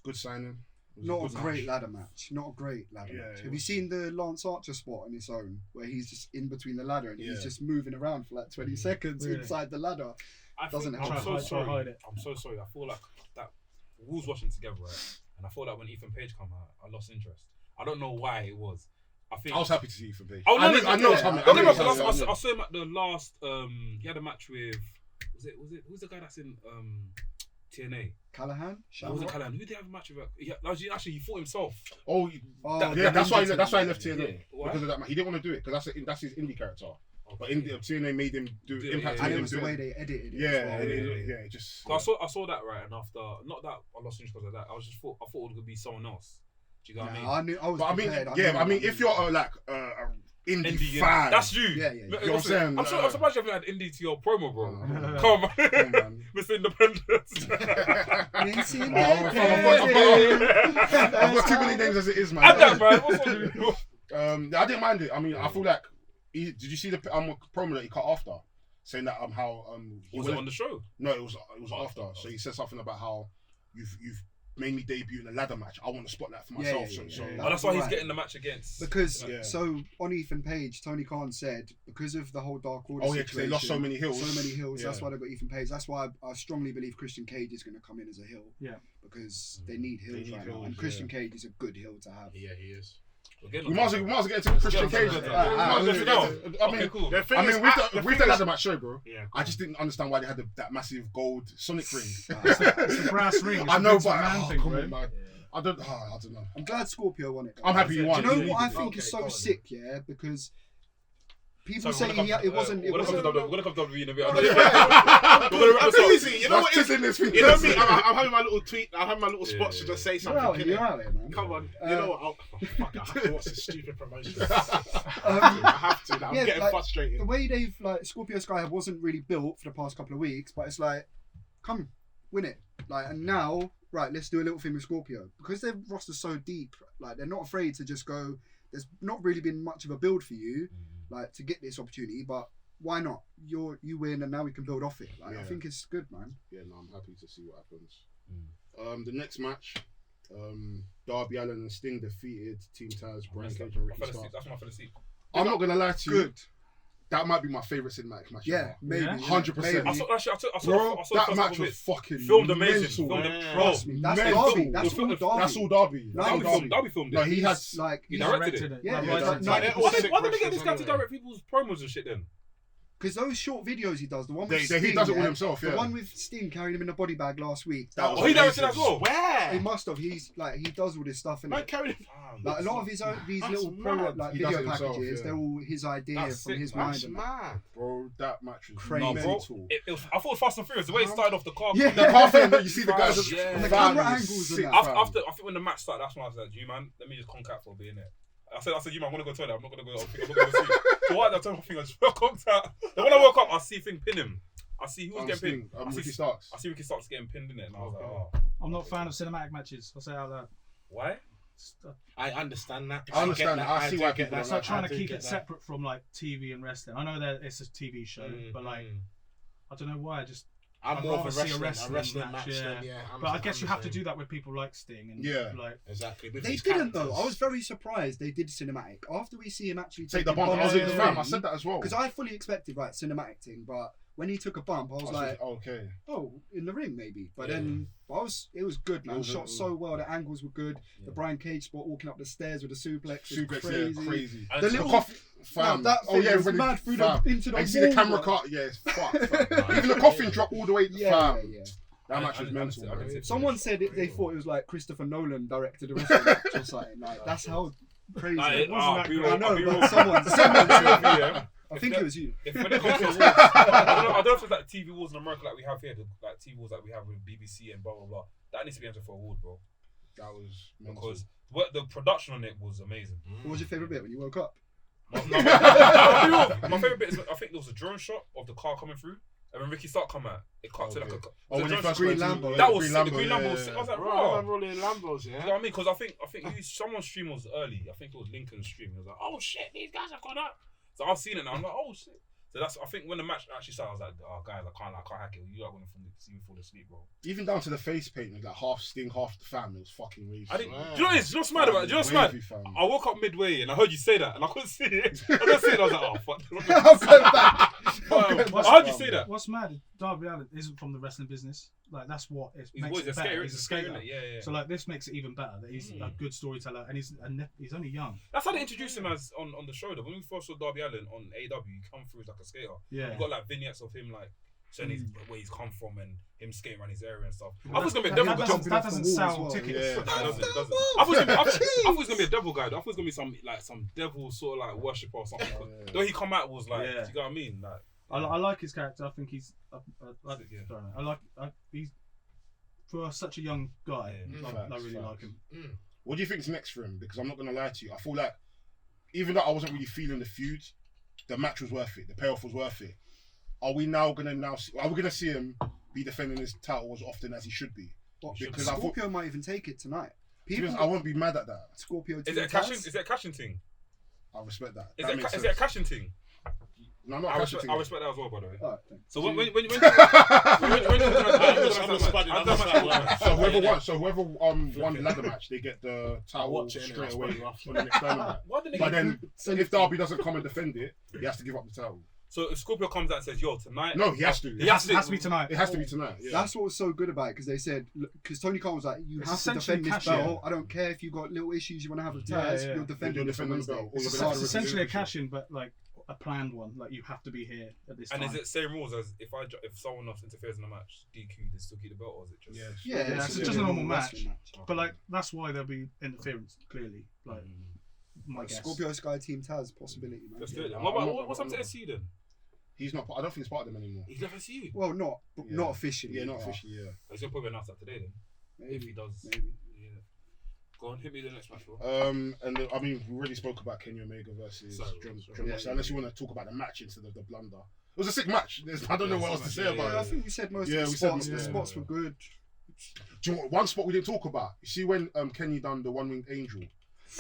Good signing. It was Not a good great match. ladder match. Not a great ladder Yeah, match. it Have you was- seen the Lance Archer spot on its own, where he's just in between the ladder and Yeah. he's just moving around for like 20 seconds Really? inside the ladder? I Doesn't think, help. I'm so Try to sorry. hide it. I'm so sorry. I feel like that we was watching together, right? And I feel like when Ethan Page came out, I lost interest. I don't know why it was. I think I was happy to see Ethan Page. Oh, no, I know no, it's yeah. coming. Don't I get me know wrong, it's 'cause coming. I saw him at the last. He had a match with. Was it? Who's the guy that's in TNA? Callahan? It wasn't Callahan. Who did he have a match with? Actually, he fought himself. Oh, Oh, yeah, that's why he Ninja left Team. TNA Why? because of that. He didn't want to do it because that's his indie character. But TNA made him do Yeah, Impact. yeah, And made it him was do the way it. they edited it. Yeah, as well. yeah, just. I saw that right, and after not that I lost interest because of that. I thought it was gonna be someone else. Do you know what I mean? Nah, I was But I mean, prepared. yeah, knew if you're a indie Indie, fan, that's you. Yeah, yeah, You know what I'm saying? I'm surprised you haven't had indie to your promo, bro. Uh, Come on, man. Mr. Independent. I've got too many names as it is, man. Add that, man. What's wrong with you? I didn't mind it. I mean, I feel like did you see the promo that he cut after, saying that how he Was it on the show? No, it was after. So he said something about how you've made me debut in a ladder match. I want the spotlight for myself. So Oh, that's why he's getting the match against. Because Yeah. so on Ethan Page, Tony Khan said because of the whole Dark Order Oh yeah, because they lost so many hills. That's Yeah. why they got Ethan Page. That's why I strongly believe Christian Cage is going to come in as a heel. Yeah. Because they need hills need right now, hills, and Christian Cage is a good heel to have. Yeah, he is. We might as well get into Christian Cage. Okay, cool. With the ladder match show, bro. Yeah. I just didn't understand why they had that massive gold Sonic ring. It's the brass ring. It's I a know, Vince but McMahon thing, come bro. on, man. I don't know. I'm glad Scorpio won it. I'm happy you won. Do you know Yeah, what I you think did. is so Okay, go on. sick? Yeah, because people So say it wasn't. We're gonna come to WWE in a bit. I'm We're gonna wrap this up. easy. You know what? Just in this thing. You know me. I'm having my little tweet. I'm having my little spots to just say You're something. out, innit? you're out there, man. Come on. You know what? Fuck, I have to watch this stupid promotion. Um, I have to. Now. I'm yeah, getting like, frustrated. the way they've Scorpio Sky wasn't really built for the past couple of weeks, but it's like, come win it, and now let's do a little thing with Scorpio because their roster's so deep. They're not afraid to just go. There's not really been much of a build for you, to get this opportunity, but why not? You win, and now we can build off it. I think it's good, man. Yeah, no, I'm happy to see what happens. The next match, Darby Allin and Sting defeated Team Taz, Brian Cage and Ricky Starks. That's my fantasy. I'm not gonna lie to you. Good. That might be my favorite cinematic match. Yeah, ever. maybe. Yeah. 100%. I saw Bro, the that first match couple was bits. fucking Filmed amazing. mental. Filmed Yeah. bro. Trust me, that's mental. Darby. That's all Darby. That's all Darby. Darby filmed No, it. he had. He he's directed it. Yeah, Like, yeah, like, like, like, 90%. Why did they get this guy to direct people's promos and shit then? Because those short videos he does, the one with He Sting, does it all himself. the Yeah. one with Sting carrying him in a body bag last week. That was Oh, he directed amazing. as well. He Where? must have. He's he does all this stuff in Man, it. carry Like a lot of his own these That's little mad. like He does video it himself, packages, yeah. they're all his idea That's from sick, his man. mind. That's And that. mad. Bro, that match was Crazy. No, bro. mental. I thought it was Fast and Furious. The way it started off the car. Yeah. The car thing that you see the guys Yeah. And the Fam, camera it's angles and sick, that. fam. After I think when the match started, that's when I was like, "You man, let me just contact for being there." I said, you man, I'm gonna go to the toilet. I'm not gonna go. I'm not gonna sleep. So why did I tell my thing? I just contact. Then when I woke up, I see thing pin him. I see who was getting pinned. Ricky Starks. I see Ricky Starks getting pinned in it, and I was like, "Oh, I'm not a fan of cinematic matches. I'll say it out loud. why?" I understand that. I understand that. I see why people It's don't like trying to I do keep get it that. separate from like TV and wrestling. I know that it's a TV show, but like I don't know why. Just I'm I'd more of rather a see a wrestling wrestling match match, than yeah. I'm But I the guess you have to same. do that with people like Sting and Yeah. like. Exactly. with They these didn't though. characters. I was very surprised they did cinematic. After we see him actually Take the a bump. I was yeah, in the yeah, fam. I said that as well. Because I fully expected cinematic thing, but when he took a bump, I was like, thinking, okay. oh, in the ring maybe. But Yeah. then it was good, man. It was- Shot so well. The angles were good. Yeah. The Brian Cage spot walking up the stairs with a suplex was Suplex, crazy. yeah, crazy. And The it's little coffee, fam. that Oh yeah, was when mad through the into the I see the wall, camera bro. cut. Yeah, it's fucked. Fam. Even the coffin drop all the way. Yeah, Fam. yeah. That match was And- mental. and- man. and- Someone said they thought it was like Christopher Nolan directed the wrestling match or something. Like that's how crazy. it was. wasn't that great. I know, be but real. someone Be said. real with you, yeah. I think it was you. If when it comes to awards, I don't know if it's like TV awards in America like we have here, like TV awards like we have with BBC and blah blah blah. That needs to be entered for award, bro. That was mental. Because the production on it was amazing. What was your favorite bit when you woke up? My favorite bit is I think there was a drone shot of the car coming through, and when Ricky Stark come out, it cut to like a. Oh, when he drone first shot. Green went to- Lambo. That was Green sick. Lambo, The Green yeah, Lambo was yeah. sick. I was like, Bro, I bro. remember rolling Lambos, You know yeah. what I mean? Because I think someone's stream was early. I think it was Lincoln's stream. He was like, "Oh shit, these guys have gone up." So I've seen it now. I'm like, "Oh shit." So that's I think when the match actually started, I was like, "Oh guys, I can't hack it. You are gonna see me fall asleep, bro." Even down to the face paint, it was like half Sting, half the fam. It was fucking wavy. I didn't. Wow. Do you know what it is? Do you know what's mad about it? Do you know what's mad? Wavy, fam. I woke up midway and I heard you say that and I couldn't see it. I couldn't see it. I was like, "Oh fuck." I'm going back. I heard you say that. What's mad is Darby Allin isn't from the wrestling business. Like that's what it He's makes always it a better. skater. He's a He's a skater, skater. innit? Yeah. So like this makes it even better that he's a good storyteller and he's only young. That's how they introduced him as on the show. Though when we first saw Darby Allin on AEW, he come through as like a skater. Yeah. You got like vignettes of him like saying where he's come from and him skating around his area and stuff. I That- was gonna be a that devil guy. doesn't- that doesn't Jumping off the sell wall as well. tickets. Yeah. Nah, it doesn't. I thought he was gonna be a devil guy. Though. I thought he was gonna be some devil sort of like worshipper or something. Yeah. The way he come out was like, Yeah. you know what I mean? Like, I like his character. I think he's. I Yeah. don't know. He's for such a young guy. Yeah. I Facts, really facts. like him. What do you think's next for him? Because I'm not gonna lie to you, I feel like even though I wasn't really feeling the feud, the match was worth it. The payoff was worth it. Are we gonna see him be defending his title as often as he should be? Because I thought Scorpio might even take it tonight. I won't be mad at that. Scorpio. is it a cashing? Is it a cashing thing? I respect that. Is That it makes is it a sense. cashing thing? No, I'm not I cashing respect that as well, by the way. Alright, thanks. So when So whoever won the ladder match, they get the title watch it straight anyway, away I'll spoil you for the next tournament. Why didn't But they then if Darby doesn't come and defend it, he has to give up the title. So if Scorpio comes out and says, "Yo, tonight," No, he has to. He has Has to be tonight. It has to be tonight. Yeah. That's what was so good about it because they said, because Tony Khan was like, you It's have to essentially defend this cash in. belt. I don't care if you've got little issues you want to have with Yeah, Taz, yeah. you're defending You're this on defending the Wednesday. belt. All It's of a it. It's side essentially a Sure. cash in, but like a planned one. Like you have to be here at this and time. is it same rules as if someone else interferes in the match, DQ, they still keep the belt, or is it just? Yes. Yeah, it's it's just a normal wrestling match. But like that's why there'll be interference. Clearly, like my Like guess. Scorpio Sky Team Taz possibility, man. Let's do it. Yeah, then. What I'm about not- what's happened to SCU then? He's not. I don't think he's part of them anymore. He's left SCU. Well, not Yeah. officially. Yeah, not but officially. Yeah. He's gonna probably announce that today then. If he Maybe. does. Maybe. Yeah. Go on, hit me the next match, bro. I mean, we already spoke about Kenny Omega versus Sorry, John sorry. Moxley. Unless you want to talk about the match instead of the blunder. It was a sick match. I don't know what else to say Yeah, about Yeah, I it. think we said most Yeah, of we the said spots. most- The yeah, spots yeah. were good. Do you know what, one spot we didn't talk about? You see when Kenny done the one-winged angel,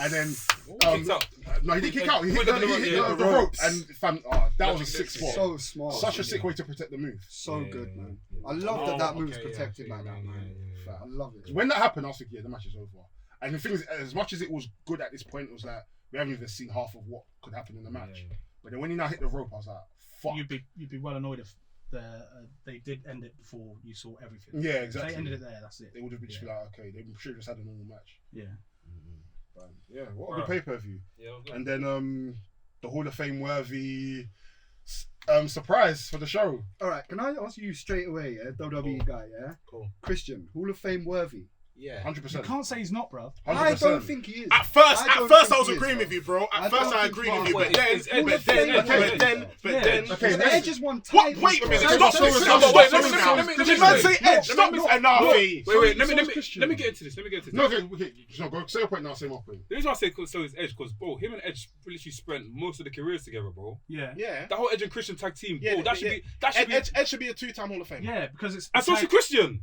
and then Kicked out. no, he didn't kick out. He Wait, hit the- the yeah, rope, and that was a sick spot. So smart. Such a sick way to protect the move. So Yeah, good, yeah, man. yeah. I love that that Oh, move's okay, yeah, protected yeah, like that, yeah, man. yeah, I love it. When that happened, I was thinking, yeah, the match is over. And the thing is, as much as it was good at this point, it was like we haven't even seen half of what could happen in the match. Yeah. But then when he now hit the rope, I was like, fuck. You'd be well annoyed if they did end it before you saw everything. Yeah, If exactly. they ended it there. That's it. They would have been just be like, okay, they should have just had a normal match. Yeah. But, yeah, what a Right. good pay-per-view. Yeah, it was good. And then the Hall of Fame worthy surprise for the show. All right, can I ask you straight away, WWE guy, yeah? Cool. Christian, Hall of Fame worthy. Yeah. 100%. You can't say he's not, bruv. I don't think he is. At first, I don't I think was he is, agreeing bro. with you, bro. I At first, don't I think agreed Mark- with you, Wait, but then, it's Ed, but then, okay, but then. Okay, The Edge has won What? titles. Wait a bro. minute. So- Stop so- it. so- Stop so- it. Wait, so- let me so- Did you not say Edge? no, Stop no, it. Enough. Wait, let so me is Christian. let me get into this. No, okay, no, go say your point now, say my point. The reason why I say so is Edge, because bro, him and Edge literally spent most of the careers together, bro. Yeah. Yeah. That whole Edge and Christian tag team, Yeah, bro, that should be Ed should be a two-time Hall of Fame. Yeah, because it's. and so should Christian.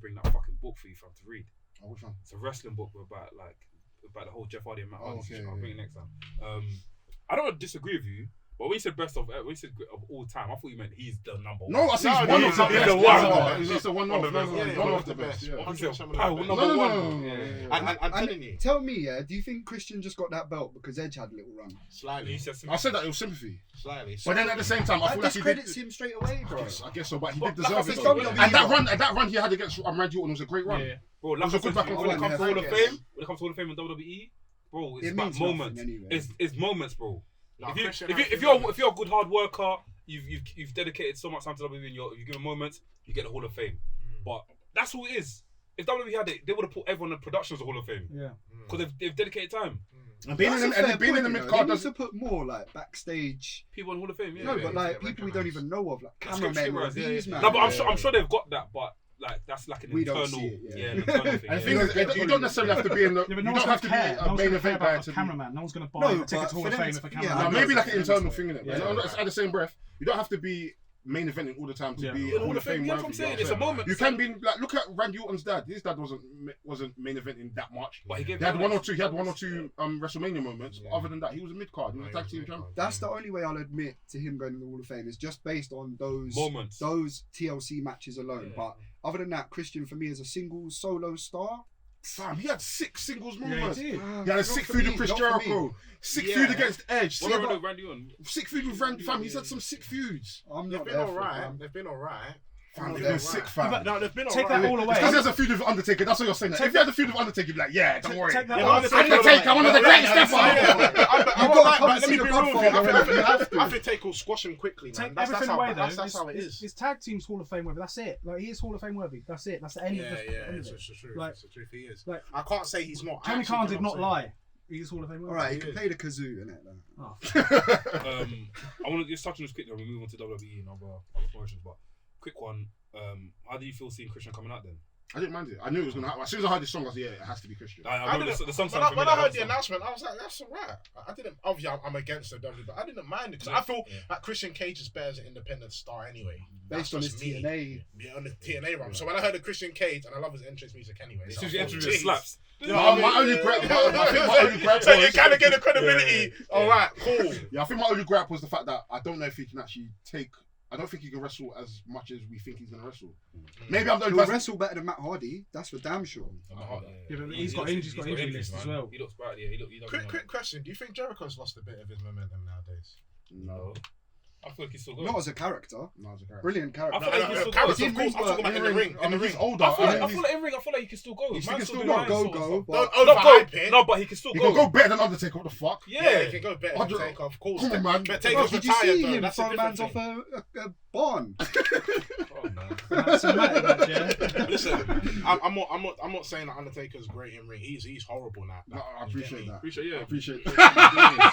bring that fucking book for you fam to read. Oh, which one? It's a wrestling book about the whole Jeff Hardy and Matt Hardy. Okay, I'll yeah. bring it next time. I don't disagree with you, But when you said best of all time, I thought you meant he's the number one. No, I said No, one no, of the he's best. the one. He's the one of the best. Yeah, One of the best. Yeah. I said, Number Pow, one. number one. No. I'm telling you, Tell me, do you think Christian just got that belt because Edge had a little run? slightly. You said I said that it was sympathy, Slightly. but then at the same time, I That feel like he discredits did. him straight away, bro. I guess so, but he But did like I deserve said, it. don't though. WWE And that run he had against Randy Orton was a great run. Yeah. Bro, like was I a good said, back and when it forth. comes to Hall of I Fame, guess. when it comes to Hall of Fame in WWE, bro, it's It about means moments. nothing anyway. It's moments, bro. No, If Christian you're has a good hard worker, you've dedicated so much time to WWE, and you give moments, you get the Hall of Fame. But that's who it is. If WWE had it, they would have put everyone in production as a Hall of Fame Yeah. because they've dedicated time. And being That's in a fair the point, mid They card need doesn't. to put more like backstage. People in Hall of Fame, yeah. No, yeah. but like yeah, people we don't even know of, like That's cameramen or scripted, yeah, these yeah. man. No, but I'm sure they've got that, but like that's like an We don't internal, see it, yeah. an internal thing. And the yeah. thing is, you don't necessarily have to be in the. Yeah, but You no one's don't gonna have to be care. No a one's main gonna care event guy about to a be. cameraman. No one's gonna buy No, a ticket but to Hall for of them Fame to- if a yeah, cameraman. No, I maybe know, like an I internal understand. thing in it. Yeah. At the same breath, you don't have to be main eventing all the time to Yeah. be In Hall of Fame, yeah, worthy, I'm saying you know it's what a I'm saying? moment. You can be like, look at Randy Orton's dad. His dad wasn't main eventing that much. But he gave He had moments. one or two WrestleMania moments. But other than that, he was a mid card. He was a tag team champion. That's the only way I'll admit to him going to the Hall of Fame is just based on those Moments. TLC matches alone. Yeah. But other than that, Christian for me is a single solo star. Fam, he had 6 singles Yeah, moments. he did. He had a Not 6 for feud me, with Chris not for me. Jericho. 6 Yeah. feud against Edge. What about Randy Orton? 6 feud with Randy. Fam, he's had some sick feuds. I'm They've not been there for it, alright. man. They've been alright. Fam, not they've there been for sick, it. fam. No, they've been Take alright. that all It's away. because there's a feud with Undertaker. That's what you're saying. If you had a feud with Undertaker, you'd be like, yeah, don't worry. Take that Yeah, all but away. Undertaker, one of the greatest ever. I You've won't got lie, to come but and let see me the be real with you. Godfather, you have to. I think Take will squash him quickly, man. Take That's everything how away though. that's how it is. His tag team's Hall of Fame worthy. That's it. Like he is Hall of Fame worthy. That's it. That's the end of Yeah, the yeah, end of it's it. the truth. Like- It's the truth. He is. like- I can't say he's not. Tony Actually Khan did cannot not say. lie. He's Hall of Fame worthy. All right, you Yeah. can play the kazoo in it. Oh. I want to just touch on this quickly. We move on to WWE and other promotions, but quick one. How do you feel seeing Christian coming out then? I didn't mind it. I knew it was going to happen. As soon as I heard this song, I was like, yeah, it has to be Christian. I know didn't- the song When sounded I familiar. heard the announcement, I was like, "That's alright." I didn't. Obviously, I'm against the WWE, but I didn't mind it because I feel like Christian Cage is better as an independent star anyway. Based That's on just his me. TNA. Yeah, on the TNA run. So when I heard the Christian Cage, and I love his entrance music anyway. As So soon as I you thought, enter it "Jeez." slaps. My only gripe, my only gripe So you was, kind of get the credibility. Yeah. All right, cool. yeah, I think my only gripe was the fact that I don't know if he can actually take. I don't think he can wrestle as much as we think he's going to wrestle. Maybe I'm the only He'll person. wrestle better than Matt Hardy. That's for damn sure. Yeah, but he's got injury lists as well. He looks bad. Yeah, he doesn't know. Quick question: do you think Jericho's lost a bit of his momentum nowadays? No, I feel like he's still going. Not as a character. no, it's a character. Brilliant character. I feel like he's still Carrots, going. of course. I'm talking about in the ring. I mean, he's older. I feel I mean, like in ring. I feel like he can still go. He Man's can still still doing Not lines go sort of go, stuff. but Don't No, overhype it. no, but he can still he go. can go better than Undertaker. What the fuck? Yeah, he can go better than 100 Taker, of course. Come on, man. But Bro, Taker's did you retired see though. him That's a throw different man's off thing. a barn? Oh, man. That's a matter, that, yeah. Listen, I'm not saying that Undertaker's great in ring. He's horrible now. No, I appreciate that. Appreciate, I yeah. appreciate that.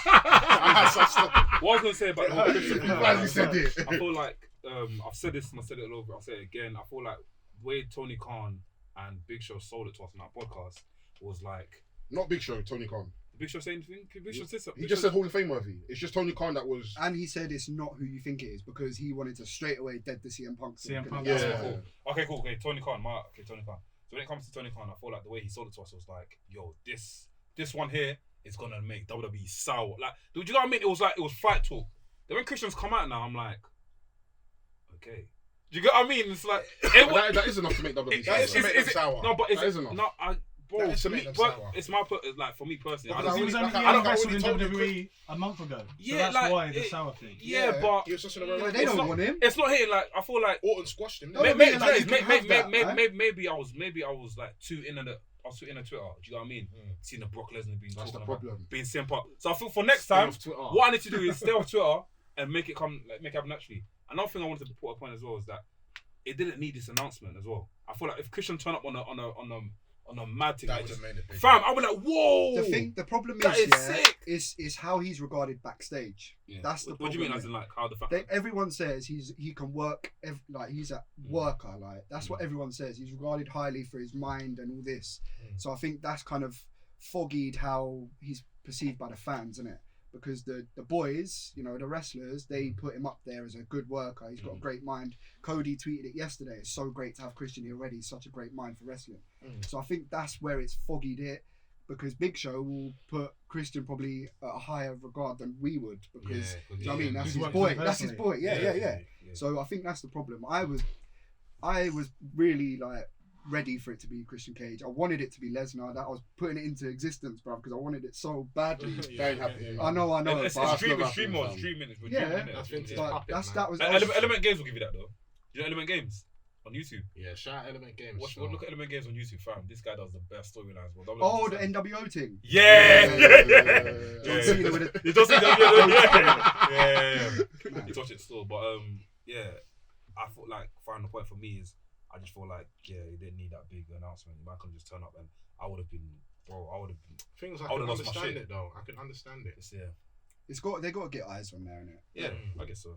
What I was gonna say about the whole Christian thing, Glad you said it. I feel like I've said this and I said it all over. I'll say it again. I feel like the way Tony Khan and Big Show sold it to us in our podcast was like Not Big Show, Tony Khan. Big Show saying anything. Big Show said something. He just said Hall of Fame worthy. It's just Tony Khan that was. And he said it's not who you think it is because he wanted to straight away dead the CM Punk. thing. CM Punk, That's yeah. cool. Okay, cool. Okay, Tony Khan. Tony Khan. So when it comes to Tony Khan, I feel like the way he sold it to us was like, yo, this one here is gonna make WWE sour. Like, do you know what I mean? It was fight talk. Then when Christians come out now, I'm like, okay. Do you get what I mean? It's like that is enough to make WWE That is sour. to make them sour. No, but That is enough. bro, That is to to me, make them but sour. it's my like for me personally. I Because He don't was really, only I don't wrestled in already told you, WWE a month ago. So Yeah, that's like, why the it- sour thing. yeah, but he was just in a Yeah, row. they It's don't not- want him. it's not hitting. Like I feel like Orton squashed him. No, didn't but he? like, you can have that, right? maybe I was like too in the. I was too in the Twitter. Do you know what I mean? Seeing the Brock Lesnar being That's the talking problem. about being simple. So I feel for next time, what I need to do is stay off Twitter and make it happen naturally. Another thing I wanted to put a point as well is that it didn't need this announcement as well. I feel like if Christian turned up on a mad thing, That like would have just, made it big. fam, I was like, whoa. The problem That is is, sick. is how he's regarded backstage. Yeah. That's the What do problem. you mean, as in like how the fact? Everyone says he can work. Like he's a worker. Like that's what everyone says. He's regarded highly for his mind and all this. So I think that's kind of foggied how he's perceived by the fans, isn't it? Because the boys, you know, the wrestlers, they put him up there as a good worker. He's got a great mind. Cody tweeted it yesterday. It's so great to have Christian here already. He's such a great mind for wrestling. So I think that's where it's foggied it. because Big Show will put Christian probably at a higher regard than we would, because do you know what I mean? That's He's his worked boy. with him That's his boy. Yeah. So I think that's the problem. I was really like ready for it to be Christian Cage. I wanted it to be Lesnar. That I was putting it into existence, bro, because I wanted it so badly. That ain't happening. I know. It's but dreaming. not It's dream happening, minutes. Yeah. I think it's but puppet, that man. was. Element Games will give you that though. You know Element Games on YouTube. Yeah, shout out Element Games. Look at Element Games on YouTube, fam. This guy does the best storylines. Bro. Oh, the NWO thing. Yeah. John Cena with it. You don't see that? Yeah. You touch it still, but yeah. I thought like final point for me is I just feel like you didn't need that big announcement. Man can just turn up and I would have been. Things I I can would've lost my understand shit. it though. I can understand it. They got to get eyes on there, innit? Yeah, I guess so.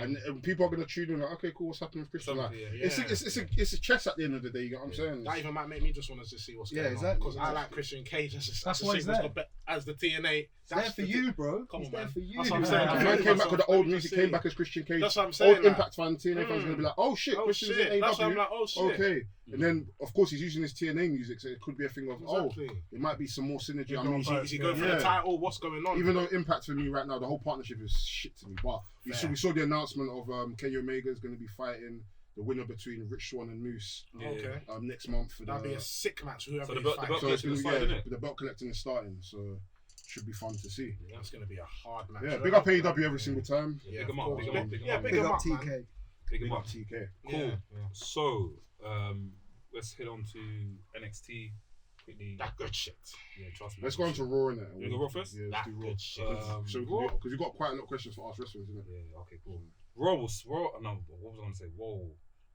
And people are gonna tune in like, okay, cool, what's happening with Christian? Like, Yeah. it's a chess at the end of the day. You get what I'm saying? That even might make me just want to see what's Yeah, going exactly. on. Because I like Christian Cage That's why he's there. as the TNA. It's there for you, bro. Come It's on, there man. for you. That's what I'm Yeah. saying. If Yeah. man came back with the old Let me music, see. came back as Christian Cage. That's what I'm saying. Old Impact fan team, everyone's gonna be like, oh shit, Oh Christian's shit. in That's why I'm AEW. like, oh shit. Okay, and then of course he's using his TNA music, so it could be a thing of Exactly. it might be some more synergy. You've I got mean, both. Is he going for Yeah. the title? What's going on? even though Impact for me right now, the whole partnership is shit to me. But we saw the announcement of Kenny Omega is going to be fighting the winner between Rich Swann and Moose Okay. next month for That'd be the. a sick match. Whoever So the he belt- fights. the belt- So it's going to be starting, innit? the belt collecting is starting, so should be fun to see. That's going to be a hard match. Yeah, big up AEW every single time. Yeah, Big 'em of up, course. big 'em up, big 'em Yeah, up. big Big 'em up up, man. TK. Big Big him up up. TK. Cool. Yeah. So let's head on to NXT quickly. That good shit. Yeah, trust me. Let's go on to Raw innit? You wanna go Raw first? Yeah, let's That do Raw. good shit. So Raw? because we've got quite a lot of questions for us wrestlers, isn't it? Yeah, okay, cool. Raw. No, what was I gonna say? Whoa.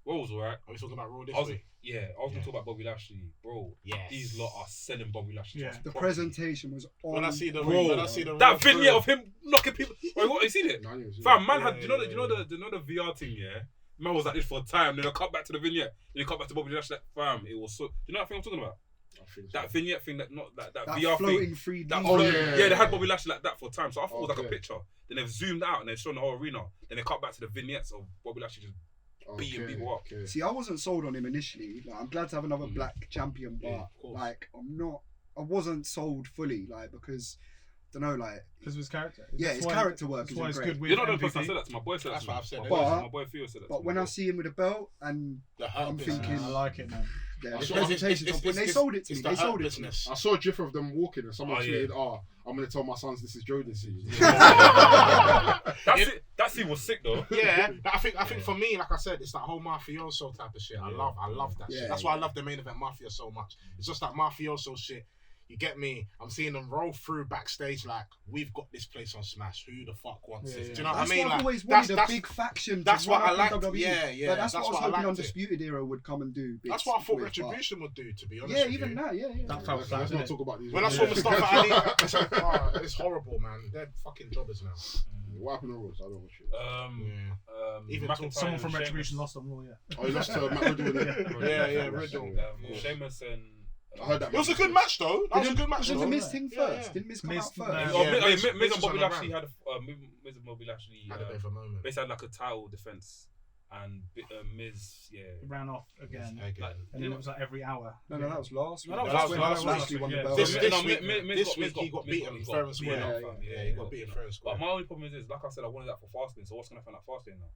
Raw was alright. Are we talking about Raw this I was week? gonna talk about Bobby Lashley, bro. Yes. These lot are selling Bobby Lashley. Yeah. to us The properly. presentation was on. When I see the Bro, when I see the that Raw vignette crew- of him knocking people. Wait, what? You seen it? No, I didn't see Fam, it. man had. Yeah, You know yeah, the VR thing, yeah. Man was like this for a time. Then I cut back to the vignette. Then I cut back to Bobby Lashley. Fam, it was so. Do you know that thing I'm talking about? I think so. That vignette thing, that that VR floating thing. 3D. That Oh, yeah, they had Bobby Lashley like that for a time. So I thought it was like a Okay. picture. Then they've zoomed out and they've shown the whole arena. Then they cut back to the vignettes of Bobby Lashley just beating people up. Okay. See, I wasn't sold on him initially. Like, I'm glad to have another black champion, but Yeah, of course. like, I wasn't sold fully, like, because I don't know, like, Because of his character. Yeah, That's his why- character work that's is why it's great. good with You're not the MVP. person that said that to my boy. Said that That's to what me. I've said. But- My boy Theo said that. but to when me. I see him with a belt and The hurt I'm business. thinking- I like it, man. the It's- presentation, it's- when they it's- sold it to it's me, the they hurt sold it to me. business. I saw a gif of them walking and someone Oh, tweeted, yeah. I'm going to tell my sons this is Joe this season. That scene was sick though. Yeah, I think for me, like I said, it's that whole mafioso type of shit. I Yeah. love that Yeah, shit. That's why I love the main event mafia so much. It's just that mafioso shit. You get me? I'm seeing them roll through backstage like we've got this place on Smash. Who the fuck wants Yeah, this? yeah. Do you know That's what I mean? why I've Like, always wanted a that's big faction. to that's what run I up liked. in WWE. Yeah, yeah. Like, that's what I that's was what I hoping liked it. Undisputed Era would come and do. That's what I thought with, Retribution would do. To be honest, Yeah, with even you. that. Yeah. That felt Let's flat, not didn't it? talk about these. When I saw Mustafa Ali, I said, it's horrible, man. They're fucking jobbers now. What happened to Rose? I don't watch it. Even McIntyre Someone and from Sheamus. Retribution lost on Raw, yeah. Oh, he lost to Matt Riddle. innit? Yeah, Riddle. Yeah. Sheamus and. I heard that. It was a good match though. That was a good match Was though. the Miz thing Yeah, first? yeah. Didn't Miz come Miz- out no. first? Oh, Yeah, Miz Miz and was Bobby on the Lashley run. had Miz and Bobby Lashley Had a bit of a moment. basically had like a title defense, and Miz It ran off again. like, And then it was like every hour. No, that was last No, week. that That's was when last Lashley week. won the Yeah. belt. This Miz week he got beaten fair and square. Yeah, he got beaten fair and But square. my only problem is, like I said, I wanted that for Fastlane. So what's gonna happen at Fastlane now?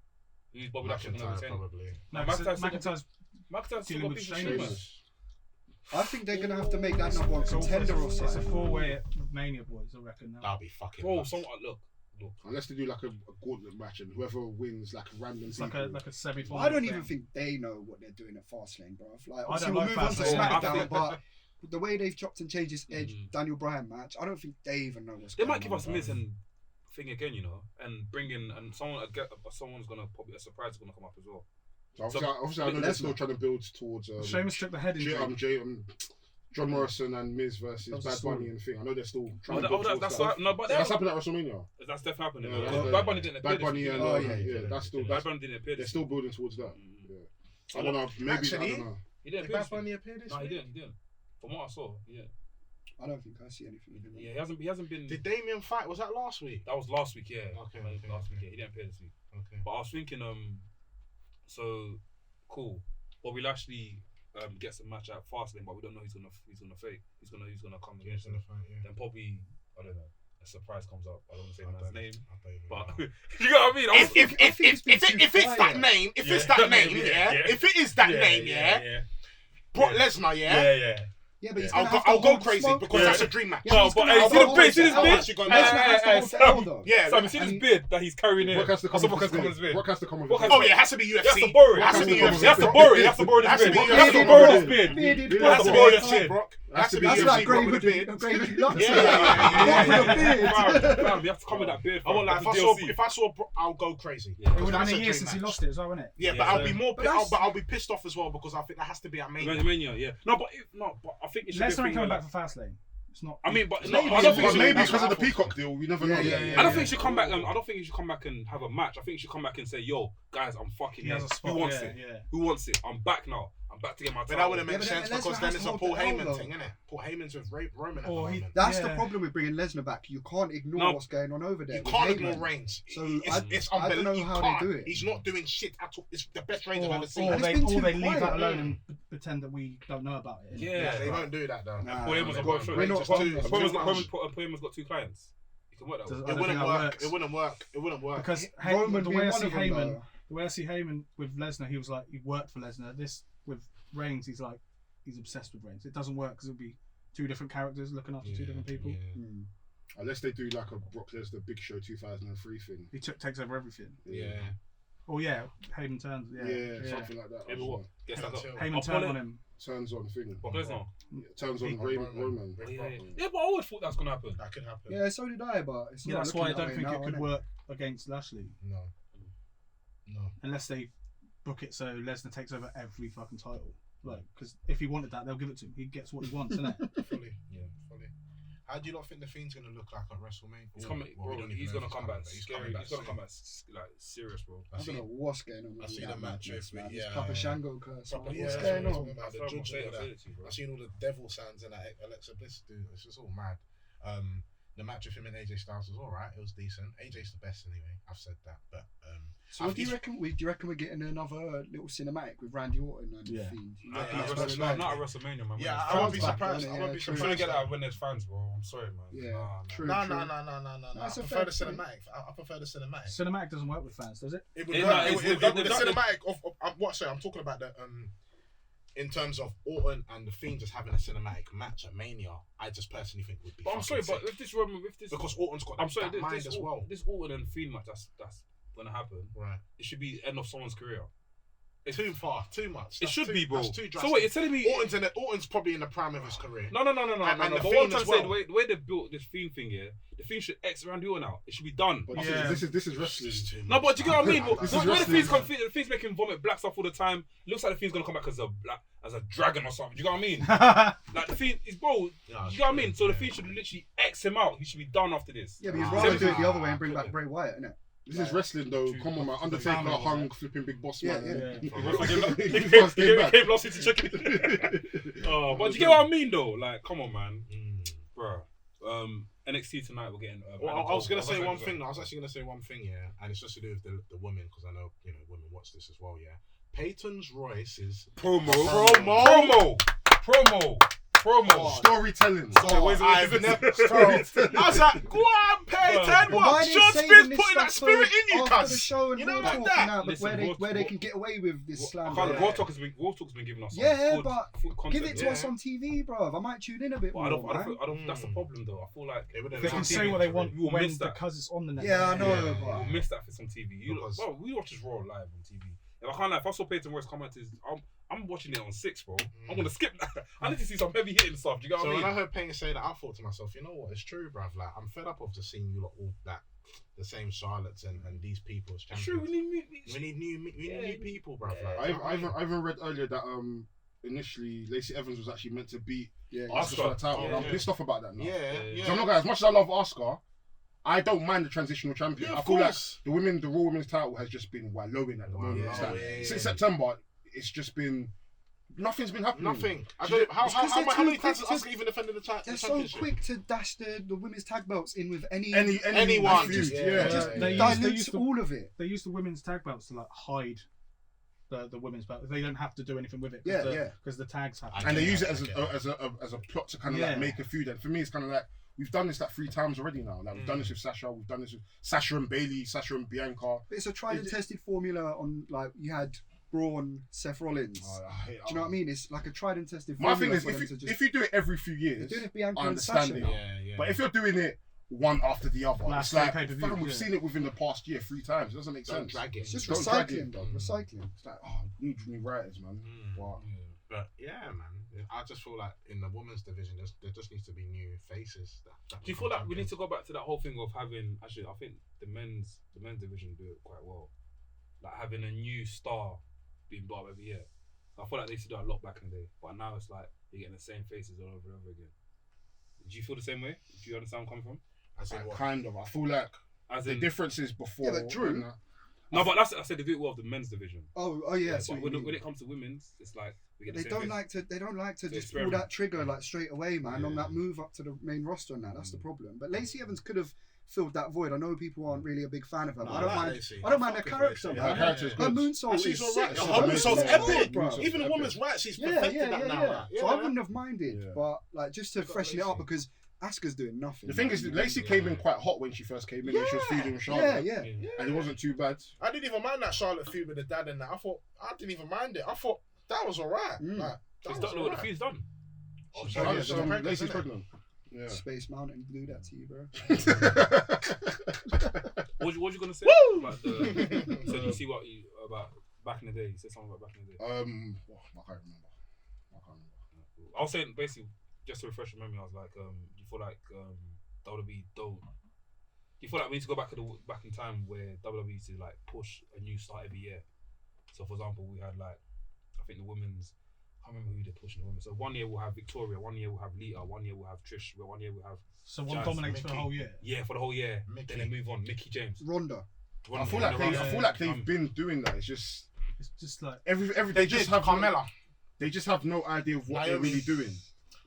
Who's Bobby Lashley gonna McIntyre retain? probably. No, McIntyre's McIntyre's McIntyre's dealing got with people Sheamus. Sheamus. I think they're gonna have to make that number one contender or It's a something. 4-way Mania boys, I reckon. Now. That'll be fucking. Bro, nuts. look. Unless they do like a gauntlet match and whoever wins like random It's people. like a semi-final. I don't even think they know what they're doing at Fastlane, bro. Like, I obviously don't we'll like move on to Fastlane. I SmackDown, think- but the way they've chopped and changed this Edge Daniel Bryan match, I don't think they even know what's They going on. might give us bro. Miz and thing again, you know, and bring in and someone's gonna probably a surprise is gonna come up as well. So obviously I know they're still trying to build towards Sheamus took the head injury. John Morrison and Miz versus That was a Bad story. Bunny and thing. I know they're still trying to build towards That's that. no, but That's happened at WrestleMania. That's definitely happening. Yeah, Because Bad Bunny didn't appear. Bad Bunny and that's still Bad Bunny didn't appear. they're still building towards that. Yeah. So I don't know. Maybe I Actually, don't know. He didn't Did appear. Bad Bunny appear this No, he week? didn't. From what I saw, yeah. I don't think I see anything. Yeah, he hasn't been. Did Damien fight? Was that last week? That was last week, yeah. Okay, Last week, okay. yeah. He didn't appear this week. Okay. But I was thinking, so cool. Bobby Lashley gets a match at Fastlane, but we don't know who's gonna fake. Who's gonna come against him. Then probably I don't know. A surprise comes up. I don't want to say man's name, but you know what I mean. If it's that name, if it is that name, Brock Lesnar, Yeah, but I'll go crazy because that's a dream match. No, but hey, see the beard, see this beard? Yeah, Sam, see this beard that he's carrying in? Brock has to come with his beard. beard. Brock has to come with Brock his has beard. Oh yeah, it has to be UFC. He has to borrow it. It has to be UFC. He has to borrow it. He has to borrow this beard. He has to borrow this beard. Bearded He has to borrow this beard. Brock. Has to be That's UFC, like Brock with a Grey beard. Lux. Yeah. Fam, you have to come with that beard. I won't lie, if I saw Brock, I'll go crazy. It would have That's been a year dream since he match. lost it as well, wasn't it? Yeah, but I'll be more. I'll be pissed off as well because I think that has to be at Mania. Mania, yeah. No, but I think it should be a Lesnar thing ain't coming where, back for Fastlane. It's not. I mean, but Maybe, I don't think But he maybe should. because of the Peacock deal, we never know. Yeah. I don't think he should come back. I don't think he should come back and have a match. I think he should come back and say, "Yo, guys, I'm fucking He here. has a spot. Who wants yeah, it? yeah. Who wants it? I'm back now. I'm back to get my But title." that wouldn't make but sense then because Lesnar then has it's to a hold Paul the L, Heyman though. thing, isn't it? Paul Heyman's with Roman at the Or he- moment. That's the Yeah. problem with bringing Lesnar back. You can't ignore No. what's going on over there. You with can't Heyman. ignore Reigns. So It's I don't know unbelievable. how they do it. He's not doing shit at all. It's the best Reigns I've ever Or seen. And it's they been too leave quiet. that alone and pretend that we don't know about it. Yeah, They won't do that though. Nah, Paul Heyman's we're got not- two. we're not Just on two- this. Paul Paul Heyman's got two clients. You can work that. Does- way. I It don't wouldn't think that work. works. It wouldn't work. It wouldn't work. Because Roman the being way I one see of them, Heyman, though. the way I see Heyman with Lesnar, he was like he worked for Lesnar. This with Reigns, he's obsessed with Reigns. It doesn't work because it'll be two different characters looking after two different people. Hmm. Unless they do like a Brock Lesnar Big Show 2003 thing. He takes over everything. Yeah. Oh yeah, Heyman turns. Yeah, Something like that. Yeah, but what? Guess like a Heyman turned on him. Turns on thing. Brock Lesnar. Turns on Roman. Yeah, but I always thought that's gonna happen. That could happen. Yeah, so did I, but it's Yeah, not that's why I looking don't that think way it now, could innit? work against Lashley No. unless they book it so Lesnar takes over every fucking title. Like, because if he wanted that, they'll give it to him. He gets what he wants, isn't it? Fully. How do you not think the Fiend's gonna look like at WrestleMania? He's coming, Well, we bro. don't even He's know gonna if come back. but he's Scary. coming back. He's gonna soon. come back like serious, bro. I I see- don't know what's going on. I with seen that a match madness, with- man. yeah, It's Papa Shango curse. Papa- man. yeah, What's that's going what I'm on? talking about. The judge and all that. I've seen all the devil sounds and that Alexa Bliss do. It's just all mad. The match with him and AJ Styles was alright. It was decent. AJ's the best anyway. I've said that, but So what do you reckon? Do you reckon we're getting another little cinematic with Randy Orton and Yeah. Fiend? You Yeah, reckon yeah, that's yeah, what yeah, we're Not like? at WrestleMania, man. yeah, I Fans won't be back, surprised. innit? I won't be Yeah, true. I'm trying to surprised. get that when there's fans, bro. I'm sorry, man. Yeah, Nah, true. No. true. I That's a prefer fair the point. cinematic. I prefer the cinematic. Cinematic doesn't work with fans, does it? It would Yeah, work. no, It it's- would- they've the done it. cinematic of what? Sorry, I'm talking about the in terms of Orton and the Fiend just having a cinematic match at Mania. I just personally think would be. But I'm sorry, fucking but sick. with this Roman, with this, because Orton's got I'm sorry, that mind this as well. This Orton and Fiend match, that's gonna happen. Right. It should be end of someone's career. Too far, too much. It That's should too- be, bro. That's too drastic. So wait, you're telling me Orton's probably in the prime of his career. No. And But the what I'm Fiend trying to as say, well. the way they built this Fiend thing here, the Fiend should X Randy Orton out. It should be done. But Yeah. this is wrestling. It's too No, much, but do you get what I mean? man. This is When the wrestling, Fiend's man. the Fiend's making vomit black stuff all the time. Looks like the Fiend's gonna come back as a dragon or something. Do you get what I mean? Like the Fiend is bro. Yeah, You know what I mean? So the yeah. Fiend should literally X him out. He should be done after this. Yeah, but you'd Nah. rather do it the Nah, other way and bring back couldn't. Bray Wyatt, innit? This is wrestling though. True. Come on, man. The Undertaker family, hung right? flipping big boss Yeah, man. yeah. He He first came back. came lost into chicken. Oh, but do you get what I mean though? Like, come on, man, bro. NXT tonight we're getting. Well, I was gonna say one thing. I was actually gonna say one thing, yeah, and it's just to do with the women because I know women watch this as well, yeah. Peyton's Royce's promo. Storytelling. I've never. I was like, go on, Peyton. But why What? they Sean saving Spears this putting that stuff spirit for in you, after the cuz. show and You know, Raw like talking that. out, but Listen, where they can get away with this slam. Raw Talk has been giving us. Yeah, some but content, Give it to yeah. us on TV, bro. I might tune in a bit But more. I don't. man. That's the problem though. I feel like They can say what they want You will when miss that. because it's on the net. Yeah, I know. Yeah. but- We'll miss that if it's on TV. Because- Bro, we watch this Raw live on TV. If I can't lie, if I saw Peyton Royce come out to his, I'm watching it on 6, bro. I'm gonna skip that. I need to see some heavy hitting stuff. Do you get So what I when mean? I heard Payne say that, I thought to myself, you know what? It's true, bruv. Like, I'm fed up of just seeing you lot all that the same Charlottes and these people as champions. True, we We need new people, bruv. Yeah. Like, I even read earlier that initially Lacey Evans was actually meant to beat Yeah, Asuka for the title. Oh, and I'm yeah. pissed off about that now. yeah. So I'm not gonna, as much as I love Asuka, I don't mind the transitional champion. Yeah, I of feel like course. the Raw Women's title has just been wallowing at the moment. Yeah, It's like, yeah. Since September, it's just been nothing's been happening. Nothing. I don't. How It's 'cause they're many too times quick has to- Asuka even defended the They're so championship? quick to dash the women's tag belts in with Anyone. Just Yeah. just They dilutes used to- all of it. They use the women's tag belts to like hide the women's belt. They don't have to do anything with it. Yeah. Because the tags have. And they use it as a plot to kind of like make a feud. And for me, it's kind of like we've done this like 3 times already now. Like we've done this with Sasha, we've done this with Sasha and Bailey, Sasha and Bianca. But it's a tried and tested formula on like you had Braun, Seth Rollins. Do you know what I mean? It's like a tried and tested My formula. thing is, if you do it every few years, they're doing it Bianca I and understand Sasha it. now. But if you're doing it one after the other, Last it's like pay-per-view, fam, we've yeah. seen it within the past year 3 times. It doesn't make Don't sense. drag it. It's just Don't drag recycling, it. bro. Recycling. It's like, oh, need new writers, man. But But yeah, man, I just feel like in the women's division, there just needs to be new faces. That Do you feel like we need to go back to that whole thing of having? Actually, I think the men's division do it quite well. Like having a new star being brought up every year. I feel like they used to do a lot back in the day, but now it's like you're getting the same faces all over and over again. Do you feel the same way? Do you understand where I'm coming from? I say what? kind of. I feel like As the in, difference is before. Yeah, but Drew- no, but that's I said they do it well with the men's division. Oh yeah. So but when it comes to women's, it's like we get the they same don't face. like to To just pull experiment. that trigger like straight away, man, on Yeah. that move up to the main roster and that. That's the problem. But Lacey Evans could have filled that void. I know people aren't really a big fan of her, but I don't mind. Lacey. I don't mind her Fuck with character, Lacey. Her man. character's Her good. moonsault And is she's sick. alright. Her Her moonsault's moonsault's epic. epic. Moonsault's Even the epic. women's rights, she's Yeah, perfected that now. Like, So I wouldn't have minded, Yeah. but like just to Got freshen it up Lacey. because Asuka's doing nothing. The thing is, Lacey came in quite hot when she first came in. When she was feuding with Charlotte, yeah. and it wasn't too bad. I didn't even mind that Charlotte feud with the dad and that. I didn't even mind it. I thought that was alright. Mm. Like, that It's was not what the alright. feud's done. Oh, Oh, sorry, yeah, she's so pregnant, Lacey's isn't it? pregnant. Yeah. Space Mountain blew that to you, bro. What you gonna say about the? So you see what you about back in the day? You said something about back in the day. I can't remember. I was saying basically just to refresh your memory. I was like, you feel like WWE don't. You feel like we need to go back in time where WWE used to like push a new star every year. So for example, we had like I think the women's. I can't remember who they're pushing the women. So 1 year we'll have Victoria, 1 year we'll have Lita, 1 year we'll have Trish, 1 year we'll have So one Jazz, dominates for the Mickey. whole year. for the whole year. Mickey. Then they move on. Mickey James. Ronda. I feel like they've been doing that. It's just It's just like every They they just did have Carmella. They just have no idea of what they're Naomi. really doing.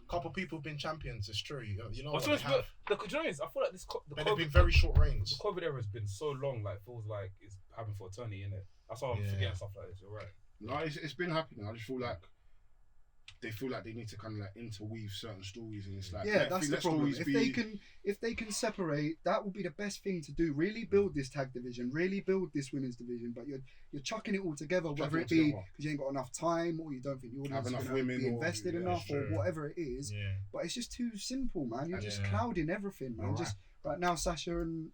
Couple people have been champions. It's true. You know I what feel they have. I feel like this But they've been very short reigns. The COVID era has been so long, like feels like it's happened for eternity, innit? That's why I'm Yeah. forgetting stuff like this. You're right. No, it's been happening. I just feel like they need to kind of like interweave certain stories, and it's like Yeah, that's the let problem. stories If they can separate, that will be the best thing to do. Really build this tag division, really build this women's division. But you're chucking it all together, whether it be because you ain't got enough time, or you don't think the audience is enough going to women, be or- invested yeah, enough, or sure. whatever it is. Yeah. But it's just too simple, man. You're just Yeah. clouding everything, man. You're Just right now, Sasha and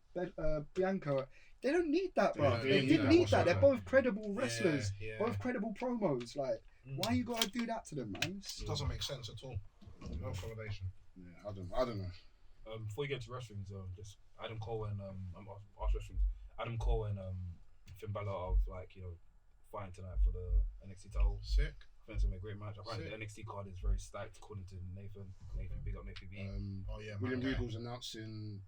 Bianca, they don't need that, bro. Yeah, they didn't need that. They're both credible wrestlers, Yeah. both credible promos. Like, why you gotta do that to them, man? It doesn't make sense at all. No accommodation. Yeah, I don't know. Before you get to wrestling, just Adam Cole and Ask Wrestling, Adam Cole and Finn Balor of fighting tonight for the NXT title. Sick. I think it's gonna be a great match. I find Sick. the NXT card is very stacked according to Nathan. Big up Nathan B. Oh yeah, William man. Regal's announcing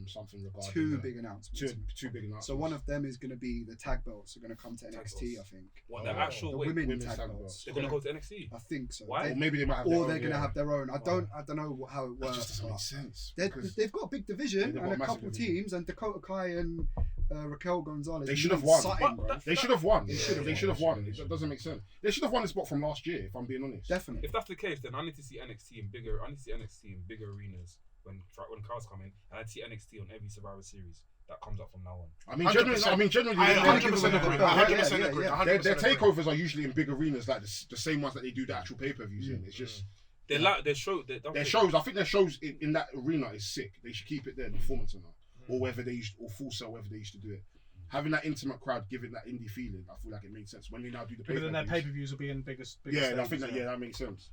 something regarding Two that. big announcements. two big announcements. So one of them is going to be the tag belts are going to come to Tag NXT, I belts. think. What the Oh. actual The wait, women's tag tag belts. belts. they're gonna go to NXT. I think so. Why? Or maybe they might have Or their they're own, going to yeah. have their own. I don't know how it That works. just doesn't but make sense. they're- because They've got a big division they've got and a massive couple division. teams, and Dakota Kai and Raquel Gonzalez. They should have mean won. something, bro. They should have won. They should have They won. should have won. It doesn't make sense. They should have won the spot from last year, if I'm being honest. Definitely. If that's the case, then I need to see NXT in bigger. I need to see NXT in bigger arenas when crowds come in, and I see NXT on every Survivor Series that comes up from now on. I mean, 100%. generally, I they're- 100% agree. Yeah, 100% yeah, agree. yeah. 100% their agree. takeovers are usually in big arenas, like the same ones that they do the actual pay-per-views in. It's just Their show. their shows. I think their shows in that arena is sick. They should keep it there, the Performance Center, or whether they used, or Full Sail, whether they used to do it. Having that intimate crowd, giving that indie feeling, I feel like it makes sense when they now do the but then their pay-per-views. pay-per-views will be in bigger Yeah, I stages, think that makes sense.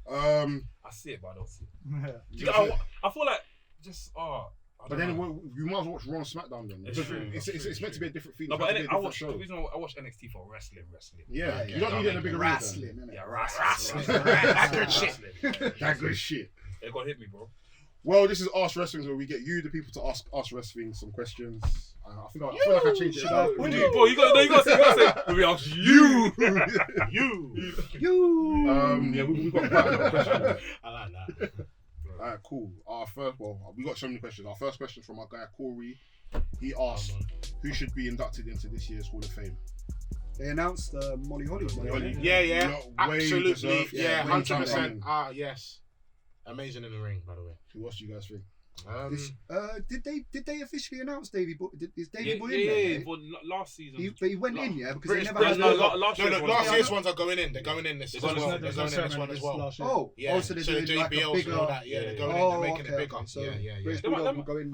I see it, but I don't see it. Yeah. I feel like just But then you might as well watch Raw and SmackDown then. It's Because true, it's meant to be a different feeling. No, It's but meant to be a I different watch show. the reason I watch NXT for wrestling. Yeah, Yeah, you don't need it in a bigger arena. Wrestling, innit? Yeah, wrestling. That good shit. That good shit. It got hit me, bro. Well, this is Ask Wrestling, where we get you, the people, to ask us wrestling some questions. I feel like I changed it. Bro, you got to say. Let me ask you. Yeah, we got quite a lot of questions. I like that. Alright, cool. We got so many questions. Our first question from our guy Corey. He asked, who should be inducted into this year's Hall of Fame? They announced Molly Holly. Molly Holly. Yeah, Way absolutely, deserved. yeah, Win 100%. champion. Yes, amazing in the ring, by the way. So what do you guys think? Did they officially announce Davey Boy? Is Davey Boy in Yeah, there? but last season. But he went in, yeah, because British they never had last last year's ones are going in. They're going in this as well. They're There's going no in this one ceremony as well. last year. Oh, so they're doing like a JBLs bigger. and all that. Yeah, they're going in. They're making it bigger. So Yeah. British They might- Bulldog will go in.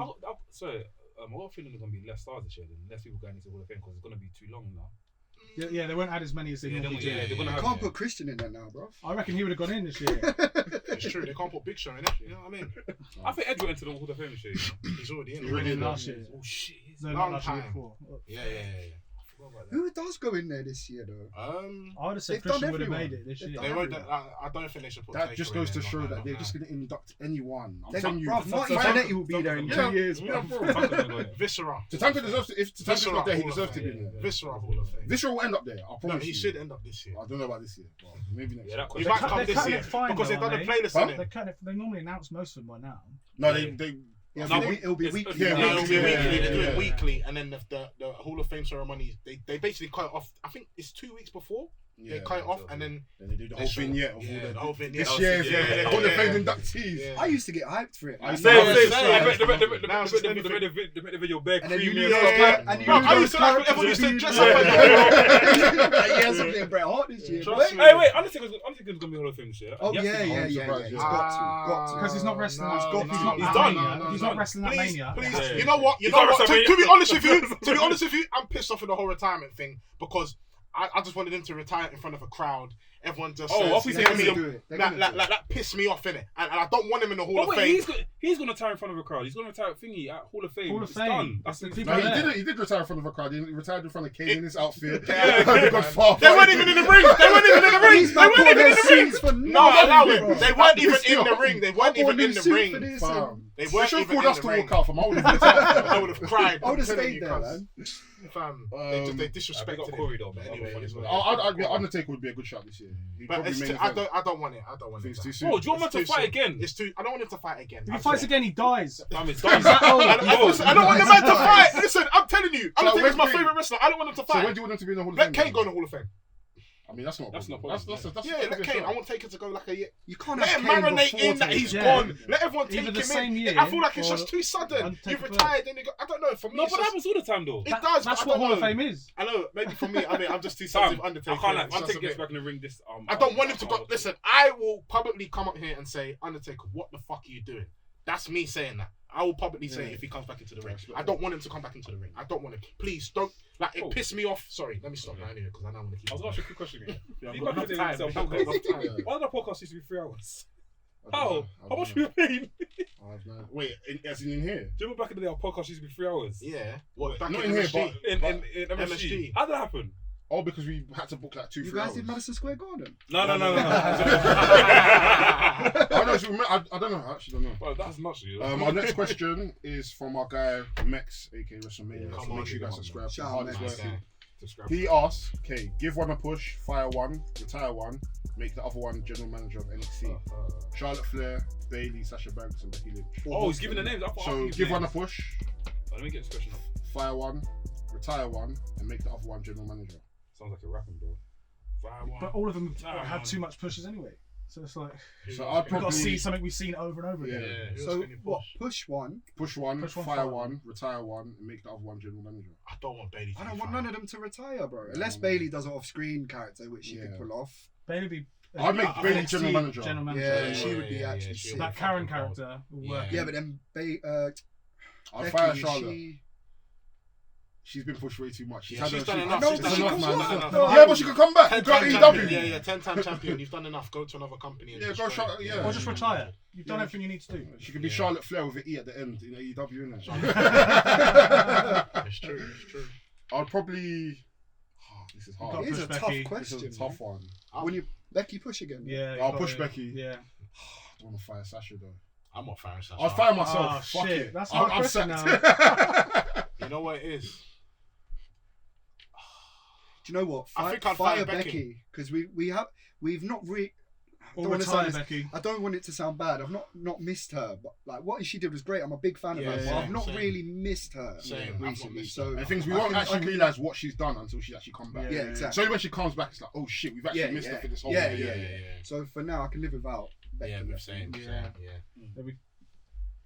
Sorry, I've got a feeling there's gonna be less stars this year, and less people going into Hall of Fame because it's gonna be too long now. Yeah, they won't add as many as they normally do. they're gonna You have. can't put Christian in there now, bro. I reckon he would have gone in this year. It's true. They can't put Big Show in it. You know what I mean? I think Edge went into the Hall of Fame this year. He's already in. He's already in last year. Oh shit! No, Long not last year time. before. Yeah. I forgot about that. Who does go in there this year, though? I would have said They've done Christian would have everyone. made it this They've year. done They won't. everyone. I don't think they should put. That Taker just in goes to there, show not that now, they're not just now. going to induct anyone. I'm They're telling not, you. bruv, Marty Jannetty will be there in 2 years, bro. Viscera. Tatanka deserves to. If Tatanka's Viscera not there, he Hall of deserves to be Fame. there. Viscera Hall of Fame. Viscera will end up there. I No, promise he you. should end up this year. I don't know about this year. Well, maybe next Yeah, year. that He question. might come They're this cutting year it fine, because they've though, done the aren't playlist Huh? on it. They normally announce most of them by now. No, Yeah. they. Yeah, No, it'll be it's- weekly. yeah, Yeah, it'll be yeah, weekly. yeah, They do yeah. it weekly, and then the Hall of Fame ceremonies, they basically cut it off. I think it's 2 weeks before they cut it off, and then Then they do the they whole show- vignette of yeah, all the whole vignette. this year's Yeah, Hall of yeah. Fame inductees. Yeah. I used to get hyped for it. I Same. Now They it's made the video bare And then you creamy knew and those stuff. characters- and you Bro, knew I those used to like when characters everyone used to who- dress Yeah. up like Like, he hasn't been Bret Hart this year. Trust boy. me. Hey, wait, Undertaker's gonna be Hall of Fame this year. Oh You have to be. yeah. I'm He's surprised, got yeah. to. Got to. Because he's not wrestling. No, he's no, not done. Mania. He's not wrestling at Please, Mania. please. Yeah. You know what? He's not To WrestleMania. be honest with you, I'm pissed off with the whole retirement thing because I just wanted him to retire in front of a crowd. Everyone just Oh, says, obviously They're They're gonna gonna do it. They're that, gonna that, do that, it. that pissed me off, innit? And I don't want him in the Hall But of wait, Fame. he's gonna retire in front of a crowd. He's gonna retire at thingy at Hall of Fame. Hall of It's Fame. done. That's It's the the No, people he did retire in front of a crowd. He retired in front of Kane in his outfit. Yeah. The Godfather. They weren't even in the ring. They weren't even in the ring. These They man weren't put even their in the ring. suits for No, nothing, allow bro. it. They weren't even This in the year. ring. They I weren't bought a even new in the suit ring. for this, Fam. They They weren't should have even called in us the to ring. walk out from. I would have retired. I would have cried. I would have I'm telling stayed you, there, cuz. man. Fam, Um, they I disrespected got him. Corey though, man. Anyway, I'll it is find what it. it is. Undertaker would be a good shot this year. He'd But probably it's main too, I event. don't want it. I don't want It's it. too soon. Oh, do you want him It's to too fight soon. again? It's too. I don't want him to fight again. If he fights again, he dies. Fam, it's He's done. that old. I don't want the man to fight. Listen, I'm telling you. So Undertaker's my when- favorite wrestler. I don't want him to So when fight. do you want him to be in the Hall of Let Fame? Kane then? go in the Hall of Fame. I mean, that's not. That's not That's Yeah, let Kane. I want Taker to go like a year. You can't Let have him Kane marinate before in that Taker. he's Yeah. gone. Let everyone take Either him the same in. year I feel like it's or just too sudden. Undertaker You've first. retired, then you go. I don't know. For me, No, it's but that just, happens all the time though. it does. That's but what I don't Hall of know. Fame is. I know. Maybe for me, I'm just too Fam, sensitive. I Undertaker. can't like It's just Undertaker a gets bit- back in the ring. This I don't want him to go. Listen, I will publicly come up here and say, Undertaker, what the fuck are you doing? That's me saying that. I will publicly say it if he comes back into the ring. I don't want him to come back into the ring. I don't want him. Please don't. Like, it pissed me off. Sorry, let me stop now anyway, because I don't want to keep. I was gonna ask you a quick question again. Yeah, You I've got back in the enough day with time. yourself, I've got enough time. Why did the podcast used to be 3 hours? I don't How? know. How much were you paying? I have no- Wait, as in here? Do you remember back in the day our podcast used to be 3 hours? Yeah. What? Back Not in in here, MSG. In MSG. MSG. How did that happen? Oh, because we had to book like 2-3 You hours. guys did Madison Square Garden. No. I don't know. I don't know. I actually don't know. Well, that's nuts, you. Our next question is from our guy Mex, aka WrestleMania. Come So on, make sure you guys come on, subscribe. Shout out Hardest Mex. working. Subscribe. He asks, okay, give one a push, fire one, retire one, make the other one general manager of NXT. Charlotte Flair, Bayley, Sasha Banks, and Becky Lynch. Oh, he's giving the names. I thought So he's give giving one a names. push, Let me get this question up. fire one, retire one, and make the other one general manager. Sounds like a rapping, bro. Fire one. But all of them had too much pushes anyway. So it's like So I'd we've got to probably see something we've seen over and over again. Yeah. Who's So gonna what? Push one. push one, Push one, fire fire one, retire one, and make the other one general manager. I don't want Bailey to I don't be want fired. none of them to retire, bro. Unless Bailey does an off-screen character, which she Yeah. could pull off. Bailey be. I'd make Bailey NXT general manager. General manager. Yeah, she would be yeah, actually she sick. would That Karen character will work. Yeah, but then I'd Becky, fire Charlotte. she... She's been pushed way too much. Yeah, she's had done her- enough. I know, She's but done she enough, can man. work. Done enough. No, Yeah, but she could come back. 10-time Go champion. AEW. Yeah, 10-time champion. You've done enough. Go to another company. And Yeah, destroy go Charlotte, it. yeah. Or just retire. You've done Yeah. everything you need to do. She could be Yeah. Charlotte Flair with an E at the end in AEW, innit? It's true. It's true. I'd probably. Oh, this is You've hard. got It is a push tough Becky. This question. is a tough one. When you Becky push again. Yeah. I'll you push gotta- Becky. Yeah. I want to fire Sasha though. I'm not firing Sasha. I'll fire myself. Oh, Fuck shit. it. That's I'm my question sacked. You know what it is? Do you know what? I think I'd fire fire Becky. because we've not Or don't wanna retire sound this- Becky. I don't want it to sound bad. I've not missed her, but like what she did was great. I'm a big fan of her, Yeah, but I've same, not same. really missed her Same, I've not recently. missed So The things we I won't can- actually realise what she's done until she actually come back. Yeah, exactly. So when she comes back, it's like, oh shit, we've actually missed her for this whole Yeah, year. yeah. So for now, I can live without. Becky Yeah, left. same. Yeah. Yeah.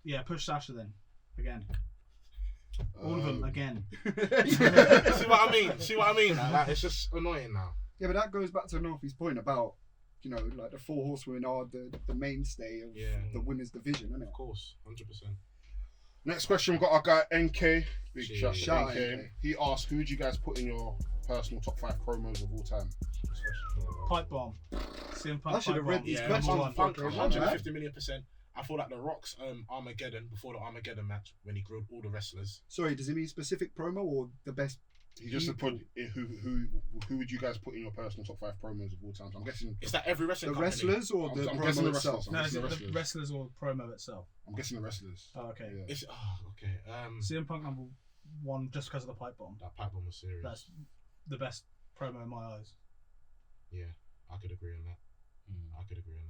Yeah, push Sasha then. Again. All of them again. See what I mean? Like, it's just annoying now. Yeah, but that goes back to Northy's point about, you know, like the 4 horsewomen are the mainstay of the women's division, isn't it? Of course, 100%. Next question, we've got our guy NK. Big Jeez. shout out to Shout NK. He asked, who would you guys put in your personal top 5 promos of all time? Pipe bomb. CM Punk. I should have pipe read bomb. these Yeah, questions Number Punk, before. 150 million%. I feel like The Rock's Armageddon, before the Armageddon match, when he grilled all the wrestlers. Sorry, does it mean specific promo or the best? He just people? put who would you guys put in your personal top 5 promos of all time? So I'm guessing Is that every The wrestling company? wrestlers or the I'm promo guessing the itself? wrestlers. No, I'm is guessing it the the wrestlers. wrestlers or promo itself? I'm guessing the wrestlers. Oh, okay. Yeah. Is it, okay. CM Punk number 1 just because of the pipe bomb. That pipe bomb was serious. That's the best promo in my eyes. Yeah, I could agree on that. I could agree on that.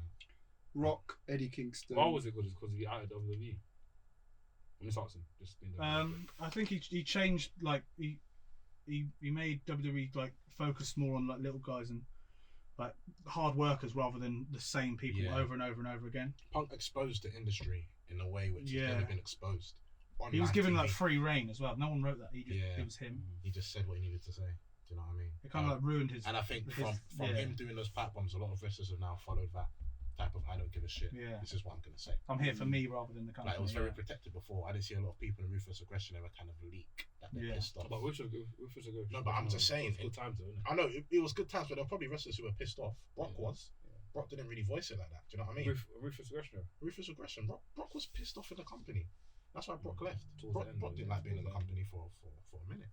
Rock, Eddie Kingston. Why was it good? Because he out of WWE. I'm just asking. Just being I think he changed, like he made WWE like focus more on like little guys and like hard workers rather than the same people Yeah. over and over and over again. Punk exposed the industry in a way which Yeah. has never been exposed. on He was live given TV. like free reign as well. No one wrote that. He just, Yeah. it was him. He just said what he needed to say. Do you know what I mean? It kind of like ruined his. And I think his- from yeah. him doing those pipe bombs, a lot of wrestlers have now followed that type of I don't give a shit. Yeah. This is what I'm gonna say. I'm here for me rather than the company. Like it was very yeah. protected before. I didn't see a lot of people in ruthless aggression ever kind of leak that they're Yeah. pissed off. But we should go. No, but I'm just saying, Good times, though, innit? I know it was good times, but there were probably wrestlers who were pissed off. Brock was. Brock didn't really voice it like that. Do you know what I mean? Ruthless aggression. Ruthless aggression. Brock was pissed off in the company. That's why Brock left. Towards Brock, the end, Brock didn't yeah, like being in the towards the company for a minute.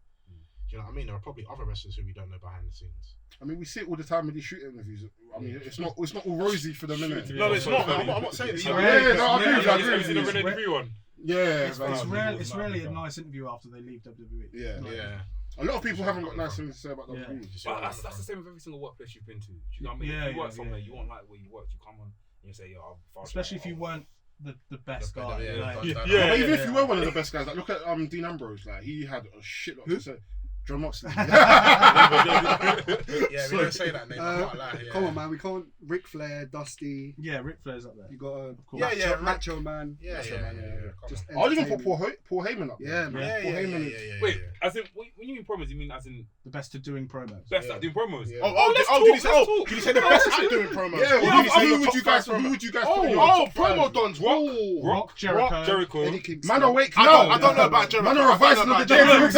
Do you know what I mean? There are probably other wrestlers who we don't know behind the scenes. I mean, we see it all the time with these shoot interviews. I mean, it's not all rosy for them, innit? No, it's not. I'm not saying it's Yeah, not. no, I agree with you, I agree Have with you seen you. the Renee Dupree one? Yeah, It's, man. it's rarely a nice interview after they leave WWE. Yeah. Like, Yeah. A lot of people haven't got nice things to say about Yeah. WWE. But that's the same with every single workplace you've been to. Do you know what I mean? Yeah, If you work yeah, somewhere, yeah. you won't like where you work. You come on and you say, "Yo, I'm Especially if you weren't the best The- guy. yeah, like- the- Yeah, But yeah, even if yeah. you were one of the best guys, like look at Dean Ambrose, like he had a shitload to say. John Moxley. Yeah, we don't say that name. I'm not lying. Yeah. Come on, man. We can't. Ric Flair, Dusty. Yeah, Ric Flair's up there. You got a Of course. Yeah, yeah, Macho Man. Yeah, That's yeah, right, man, yeah. Just I'll even put entertainment. Paul Heyman up there. Yeah, man. Yeah, Paul yeah, Heyman. yeah. Wait, as in when you mean promos, you mean as in The best at doing promos. best Yeah. at doing promos? Yeah. Did you say the best at doing promos? Yeah, Or well, did you say who your would top you guys? five Who promos? would you guys put in your Oh, top five? promo dons. Rock. Rock, Jericho. Jericho. Eddie Kingston. Man awake I now. don't know about Jericho. Man are revising I the don't know James.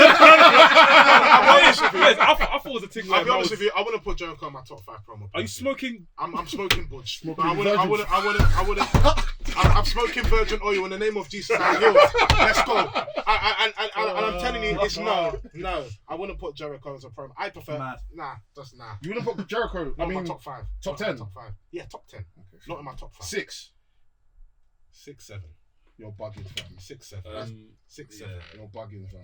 I thought it was a thing. I'll be honest with you. I wouldn't put Jericho in my top 5 promo. Are you smoking? I'm smoking Budge. Smoking I virgin. wouldn't. I'm smoking virgin oil in the name of Jesus. I'm healed. Let's go. And I'm telling you, it's no. I wouldn't put Jericho as a promo. I prefer. Mad. Nah, just nah. You wouldn't put Jericho. Not I mean, in my top 5. top Not in my 10? Top 5. Yeah, top 10. Not in my top 5. 6. 6, 7. You're bugging, fam. 6, 7. 6, 7. You're bugging, fam.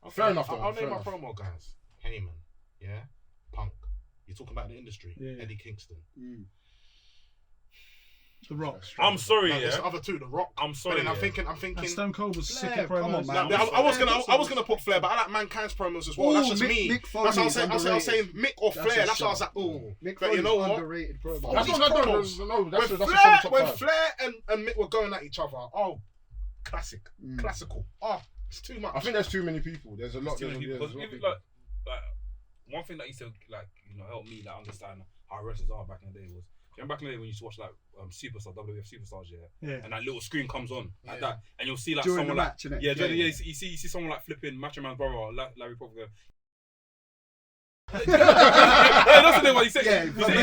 Okay, Fair enough, though. I'll Fair name my enough. promo guys. Heyman, yeah, Punk. You're talking about the industry. Yeah. Eddie Kingston. The Rock. I'm sorry, There's yeah. the other two, The Rock. I'm sorry. But then yeah. I'm thinking. And Stone Cold was sick Flair, at come promos. on, man. I was gonna put Flair, but I like Mankind's promos as well. Ooh, That's just Mick- me. Mick That's what I was Foley's saying. I was saying underrated. Mick or That's Flair. a That's what I was shout. like, ooh. Mick But you know Foley's what? underrated promo. All That's these not. promos. No, that's a When solid top Flair 5. and Mick were going at each other, oh, classical. Oh, it's too much. I think there's too many people. There's a lot. Too many people. there's Because a lot of even people. like one thing that used to help me understand how wrestlers are back in the day was. Remember back in the day when you used to watch Superstar, WWF Superstars, Yeah. and that little screen comes on like Yeah. that, and you'll see like During the someone match, innit? yeah, you see someone like flipping Macho Man's brother or Larry Prophet. Yeah, that's the name what he said. Yeah, You know what I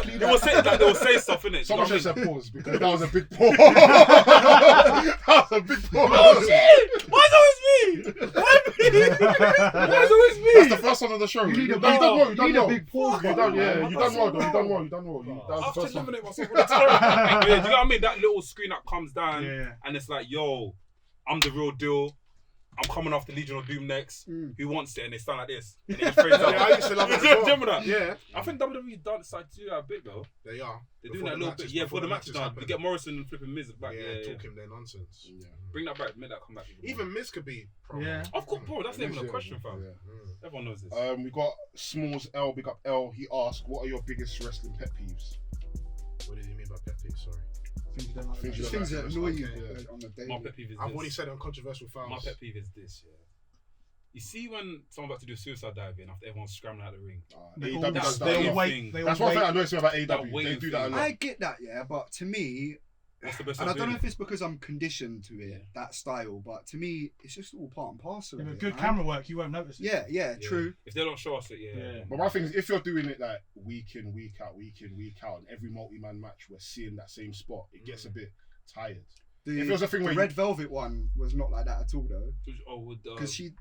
mean? They will say like they will say stuff in it. Someone should have said pause because that was a big pause. That was a big pause. Oh shit! Why is it always me? Why is it always me? That's the first one of the show. You need a You've done well. You've you done need a well. big pause. You've done, man. yeah, you've done well. Though. You've done well. You've done well. That was I have the to first one. eliminate myself all the time. Yeah, do you know what I mean? That little screen that comes down Yeah. and it's like, yo, I'm the real deal. I'm coming off the Legion of Doom next. Mm. Who wants it? And they stand like this. And they just phrase out. Yeah, I used to love it as well. Remember that? Yeah, I think WWE decided to do that a bit though. they are. They're doing that a little bit. Yeah, before the matches done. We get Morrison and flipping Miz back. Yeah, talking their nonsense. Yeah. Bring that back. Make that come back. Even Miz could be. Yeah. Of course, bro. That's not even a Yeah. question, fam. Yeah. Everyone knows this. We got Smalls L, big up L. He asked, what are your biggest wrestling pet peeves? What did you mean by pet peeve? Sorry. Things you don't like. Things you Just don't things like, that annoy you yeah. on the daily. My pet peeve is I've this. already said it on controversial fouls. My pet peeve is this, yeah. You see when someone's about to do suicide diving after everyone's scrambling out the ring? They AEW all- does they that. all a lot. wait- That's one thing I noticed about That AEW. They waiting do that a thing. lot. I get that, yeah, but to me, What's the best and way I of don't know doing if it? it's because I'm conditioned to it, Yeah. that style, but to me, it's just all part and parcel. Yeah, of with it, good man. camera work, you won't notice it. Yeah, Yeah. true. If they don't show us it, Yeah. But my thing is, if you're doing it like week in, week out, and every multi-man match we're seeing that same spot, it gets a bit tired. The, If it was a thing the where Red Velvet one was not like that at all, though, Oh, with because it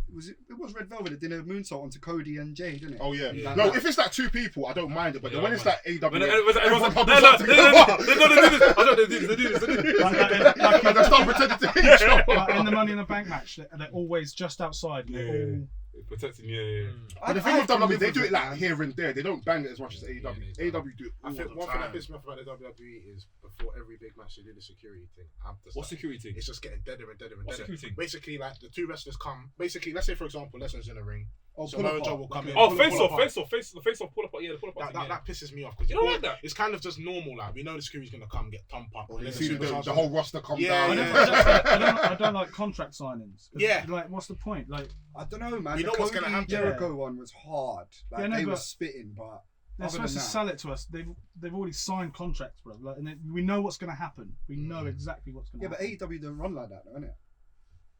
was Red Velvet that did a moonsault onto Cody and Jade, didn't it? Oh yeah. Yeah. No, if it's like two people, I don't mind it. But Yeah, when I it's mind like AEW, When everyone everyone's comes no, up together. they're gonna do this. I don't know, they do this. And they start pretending to hit each other. Like in the Money in the Bank match, they're always just outside. And they're all Protecting, yeah. But the thing with can WWE, live they with do it like man. here and there. They don't bang it as much as AEW. Yeah, they don't. AEW do it I all think the one thing that time. pisses me off about the WWE is before every big match they do the security thing. What's security? It's just getting deader and deader and What's deader. security? Basically, like the two wrestlers come. Basically, let's say for example, Lesnar's in the ring. Oh, So pull Mojo apart. will come in. Oh, pull face apart. off, pull apart. Yeah, the pull apart. That pisses me off because You don't like that? it's kind of just normal. Like we know the security's gonna come get thump up. Or and you then see the the superstars whole roster come Yeah, down. yeah. I don't like contract signings. 'Cause, Yeah. Like, what's the point? Like, I don't know, man. We The know what's Cody gonna happen. Jericho one was hard. Like Yeah, no, they were but- spitting, but they're other supposed to than that- sell it to us. They've already signed contracts, bro. Like, and we know what's going to happen. We know exactly what's going to yeah, but happen. AEW don't run like that, though, innit?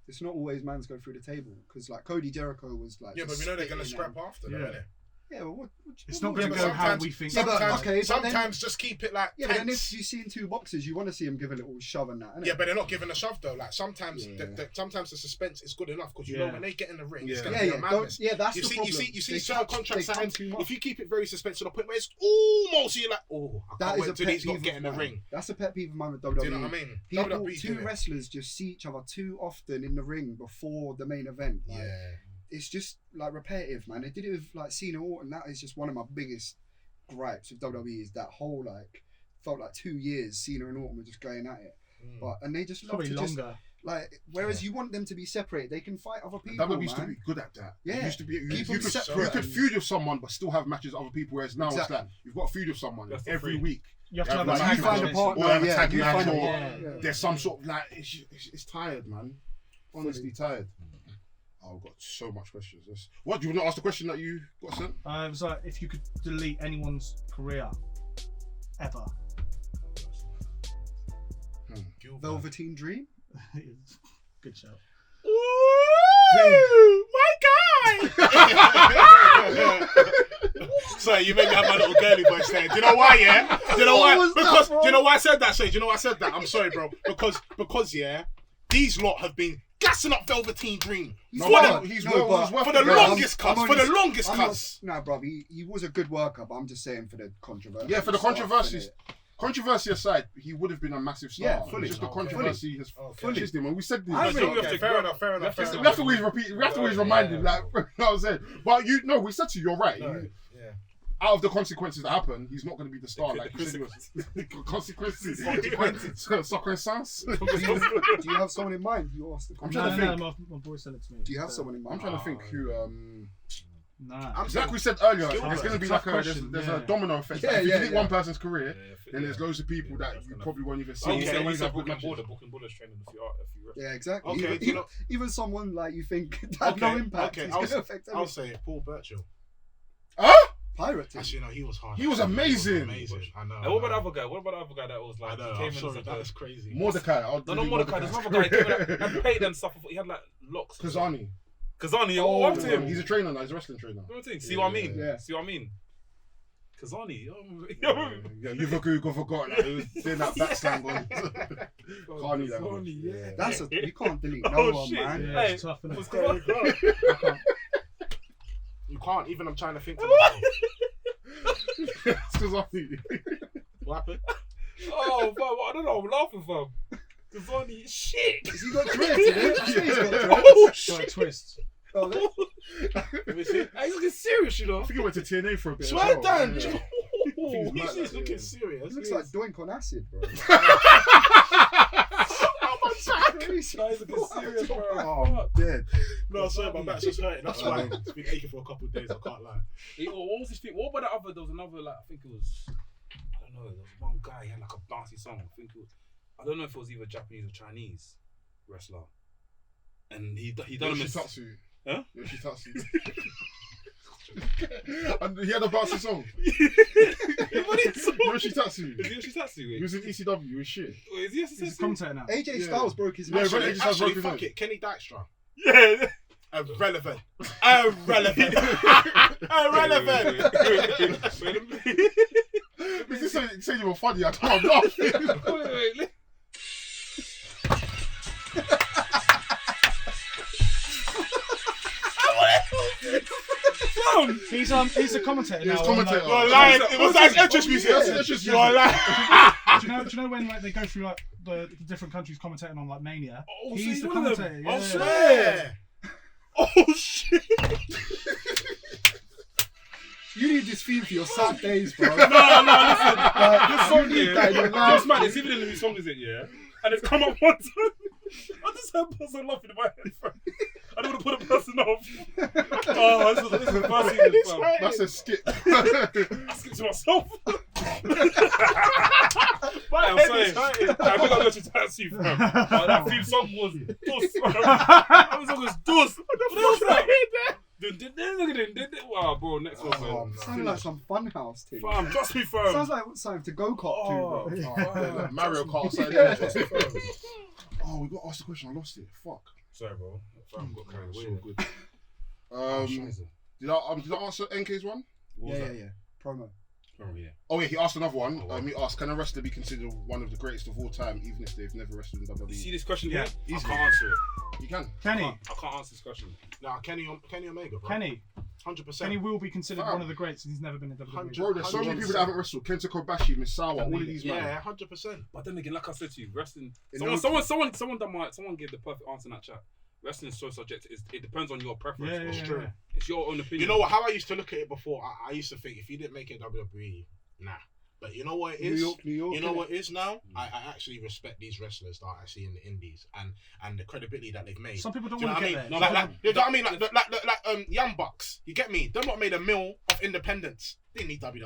It's not always man's go through the table because like Cody Jericho was like. Yeah, but just we know they're gonna spitting scrap after, Yeah. though, innit? Yeah, but what It's what not going would to you go do? how we think. Yeah, but- Sometimes, okay, but then- sometimes just keep it like. Yeah, but then tense. if you see in two boxes, you want to see him give a little shove and that, innit? Yeah, but they're not giving a shove though. Like sometimes, Yeah. sometimes the suspense is good enough because you know Yeah. when they get in the ring, it's Yeah. gonna yeah, be yeah, a madness. that's You the see, problem. you see They certain come- contracts they come signed. too much. If you keep it very suspense to the point where it's almost you're like, oh, I That can't is wait a till pet he's not peeve getting of the mine. ring. That's a pet peeve of mine with Do WWE. you know what I mean? People, WWE two do it. wrestlers just see each other too often in the ring before the main event. Like, Yeah. it's just like repetitive, man. They did it with like Cena Orton. That is just one of my biggest gripes with WWE is that whole like felt like 2 years Cena and Orton were just going at it. But and they just love Probably to just longer. like whereas you want them to be separated, they can fight other people. WWE used to man. be good at that. Yeah. It used to be, you, Keep you, them could, separate. you could feud with someone but still have matches with other people, whereas now Exactly. it's like you've got to feud with someone That's the every thing. week. You have to Yeah, have like, a you tag find match. a partner, Or have a yeah, tag you match find or Yeah. There's some sort of like it's tired, man. Honestly tired. Oh, I've got so much questions. What do you want to ask the question that you got sent? It was like if you could delete anyone's career ever. Velveteen Dream. Good show. Ooh, my guy! Sorry, you made me have my little girly voice there. Do you know why? Yeah. Do you know why? What was that, Because bro? do you know why I said that? Say, do you know why I said that? I'm sorry, bro. Because yeah, these lot have been gassing up Velveteen Dream No, for but the he's no, worth but- for the it, man. longest I'm cuts. For only- the longest I'm not- cuts. Nah, bro, he was a good worker, but I'm just saying for the controversy. Yeah, for the stuff, controversies. innit? Controversy aside, he would have been a massive star. Yeah, fully. Just the Okay. controversy has Okay. chased him, and we said this. I We really- Okay, fair enough. Fair enough. Fair have enough. to always repeat. We have to always remind him, like, you know what I'm saying. But we said to you, you're right. No, yeah. Out of the consequences that happen, he's not going to be the star. The Like you said, he was. Consequences. Consequences. Circumstance. Do you have someone in mind? You asked the I'm question. trying to No, think. my boy sent it to me. Do you have someone in mind? I'm trying to think who. Nah. I'm Like saying, we said earlier, Still it's going to be tough like question, there's yeah. a domino effect. Yeah, Like, if you yeah, delete yeah. one person's career, then there's loads of people that that's you gonna- probably won't even see. Okay, They you always said have good Brooklyn matches. Border's training a few wrestlers. Yeah, exactly. Okay, even, do you know- even someone like you think had no Okay, impact. okay, It's I'll going to s- affect I'll everything. say it. Paul Burchill. Huh? Pirate team. Actually, no, he was hard. He was amazing. Amazing. I know. And what about the other guy? What about the other guy that was I like know. he came I'm in sorry. as That like is crazy. Mordecai. no, not Mordecai. There's another guy came in and paid and stuff. He had like locks. Kazani. Kazani. Oh, What to him? he's a trainer now. He's a wrestling trainer. You know what I'm saying? See what I mean? Yeah. See what I mean? Kazani. Yeah, you've forgotten that. He was doing that backslam on. Carney, that one. yeah. That's you can't delete no Oh, one, shit. man. Yeah, Hey, it's tough, innit? what's going on? You can't. Even I'm trying to think. To myself. It's Kazani. What happened? Oh, fam, I don't know. I'm laughing, fam. Ggonwrestling shit. Has he got dreads in it? I think he's got dreads. Oh shit. Like twists. Oh, there- Let me see. He's looking serious, you know. I think he went to TNA for a bit. Swear as well. down. Yeah. He's mad, looking yeah. serious. He looks like Doink on acid, bro. Oh my back. Crazy. He's looking serious, bro. Oh, I'm dead. No, sorry, my back's just hurting. That's why it's been aching for a couple of days. I can't lie. What was his thing? What about the other? There was another, like, I think it was, I don't know, there was one guy, he had like a bouncy song. I think it was, I don't know if it was either Japanese or Chinese wrestler. And he done him in... Yoshitatsu. Huh? Yoshitatsu. And he had a bouncy song. What is it? Yoshitatsu. Is he Yoshitatsu? He was in ECW, he was shit. Wait, is he He's a Yoshitatsu? commentator now. AJ Yeah. Styles broke his Yeah, neck. but Actually, he just has broken fuck his it. Kenny Dykstra. Yeah. Irrelevant. Irrelevant. Irrelevant. Wait a minute. But you say you were funny, I can't laugh. Wait. He's a commentator now. He's on, commentator. like- You're lying. It was like entrance music. Yes, entrance You're music. lying. do you know when like they go through like the different countries commentating on like Mania? Oh, so He's the one of them. commentator. Oh, Yeah. Swear. Oh shit. You need this theme for your sad days, bro. No, listen. Like, Song, you need yeah. that in your life. This man, it's even in the new song, is it? Yeah. And it's come up one time. I just heard a person laughing in my head, fam. I don't want to put a person off. Oh, this is the first thing, fam. That's a skip. I skipped to myself. I'm saying, I think I'll go to tattoo, fam. But that theme song was dus, fam. That song was dus. What was that? Wow, bro, next one, Oh, man. sounded like some funhouse thing. Fam, trust me, fam. Sounds like something to go kart to, Oh, bro. Yeah, Mario Kart side. Yeah. Oh, we got asked the question. I lost it. Fuck. Sorry, bro. Fam, got carried away. So good. Oh, Scheiße. Did I answer NK's one? What was Yeah, that? yeah, yeah. Promo. Oh, yeah. Oh yeah, he asked another one. Oh, wow. He asked, can a wrestler be considered one of the greatest of all time, even if they've never wrestled in WWE? You see this question Yeah, here? I easily. can't answer it. You can. Kenny, I can't answer this question. Nah, Kenny Omega, bro. Kenny 100%. will be considered Fam. one of the greats, and he's never been in WWE. Bro, there's so many 100%. people that haven't wrestled. Kenta Kobashi, Misawa, all of these men. Yeah, 100%. But then again, like I said to you, wrestling. You Someone gave the perfect answer in that chat. Wrestling is so subjective. It depends on your preference. Yeah, It's yeah, true. yeah. It's your own opinion. You know what? How I used to look at it before, I used to think if you didn't make it WWE, nah. But you know what it is? New York. You know what it is now? I actually respect these wrestlers that are actually in the indies and the credibility that they've made. Some people don't Do you know want what to I get mean? there. Like, you know what I mean? Like Young Bucks. You get me? They're not made a mill of independence. They need WWE. Do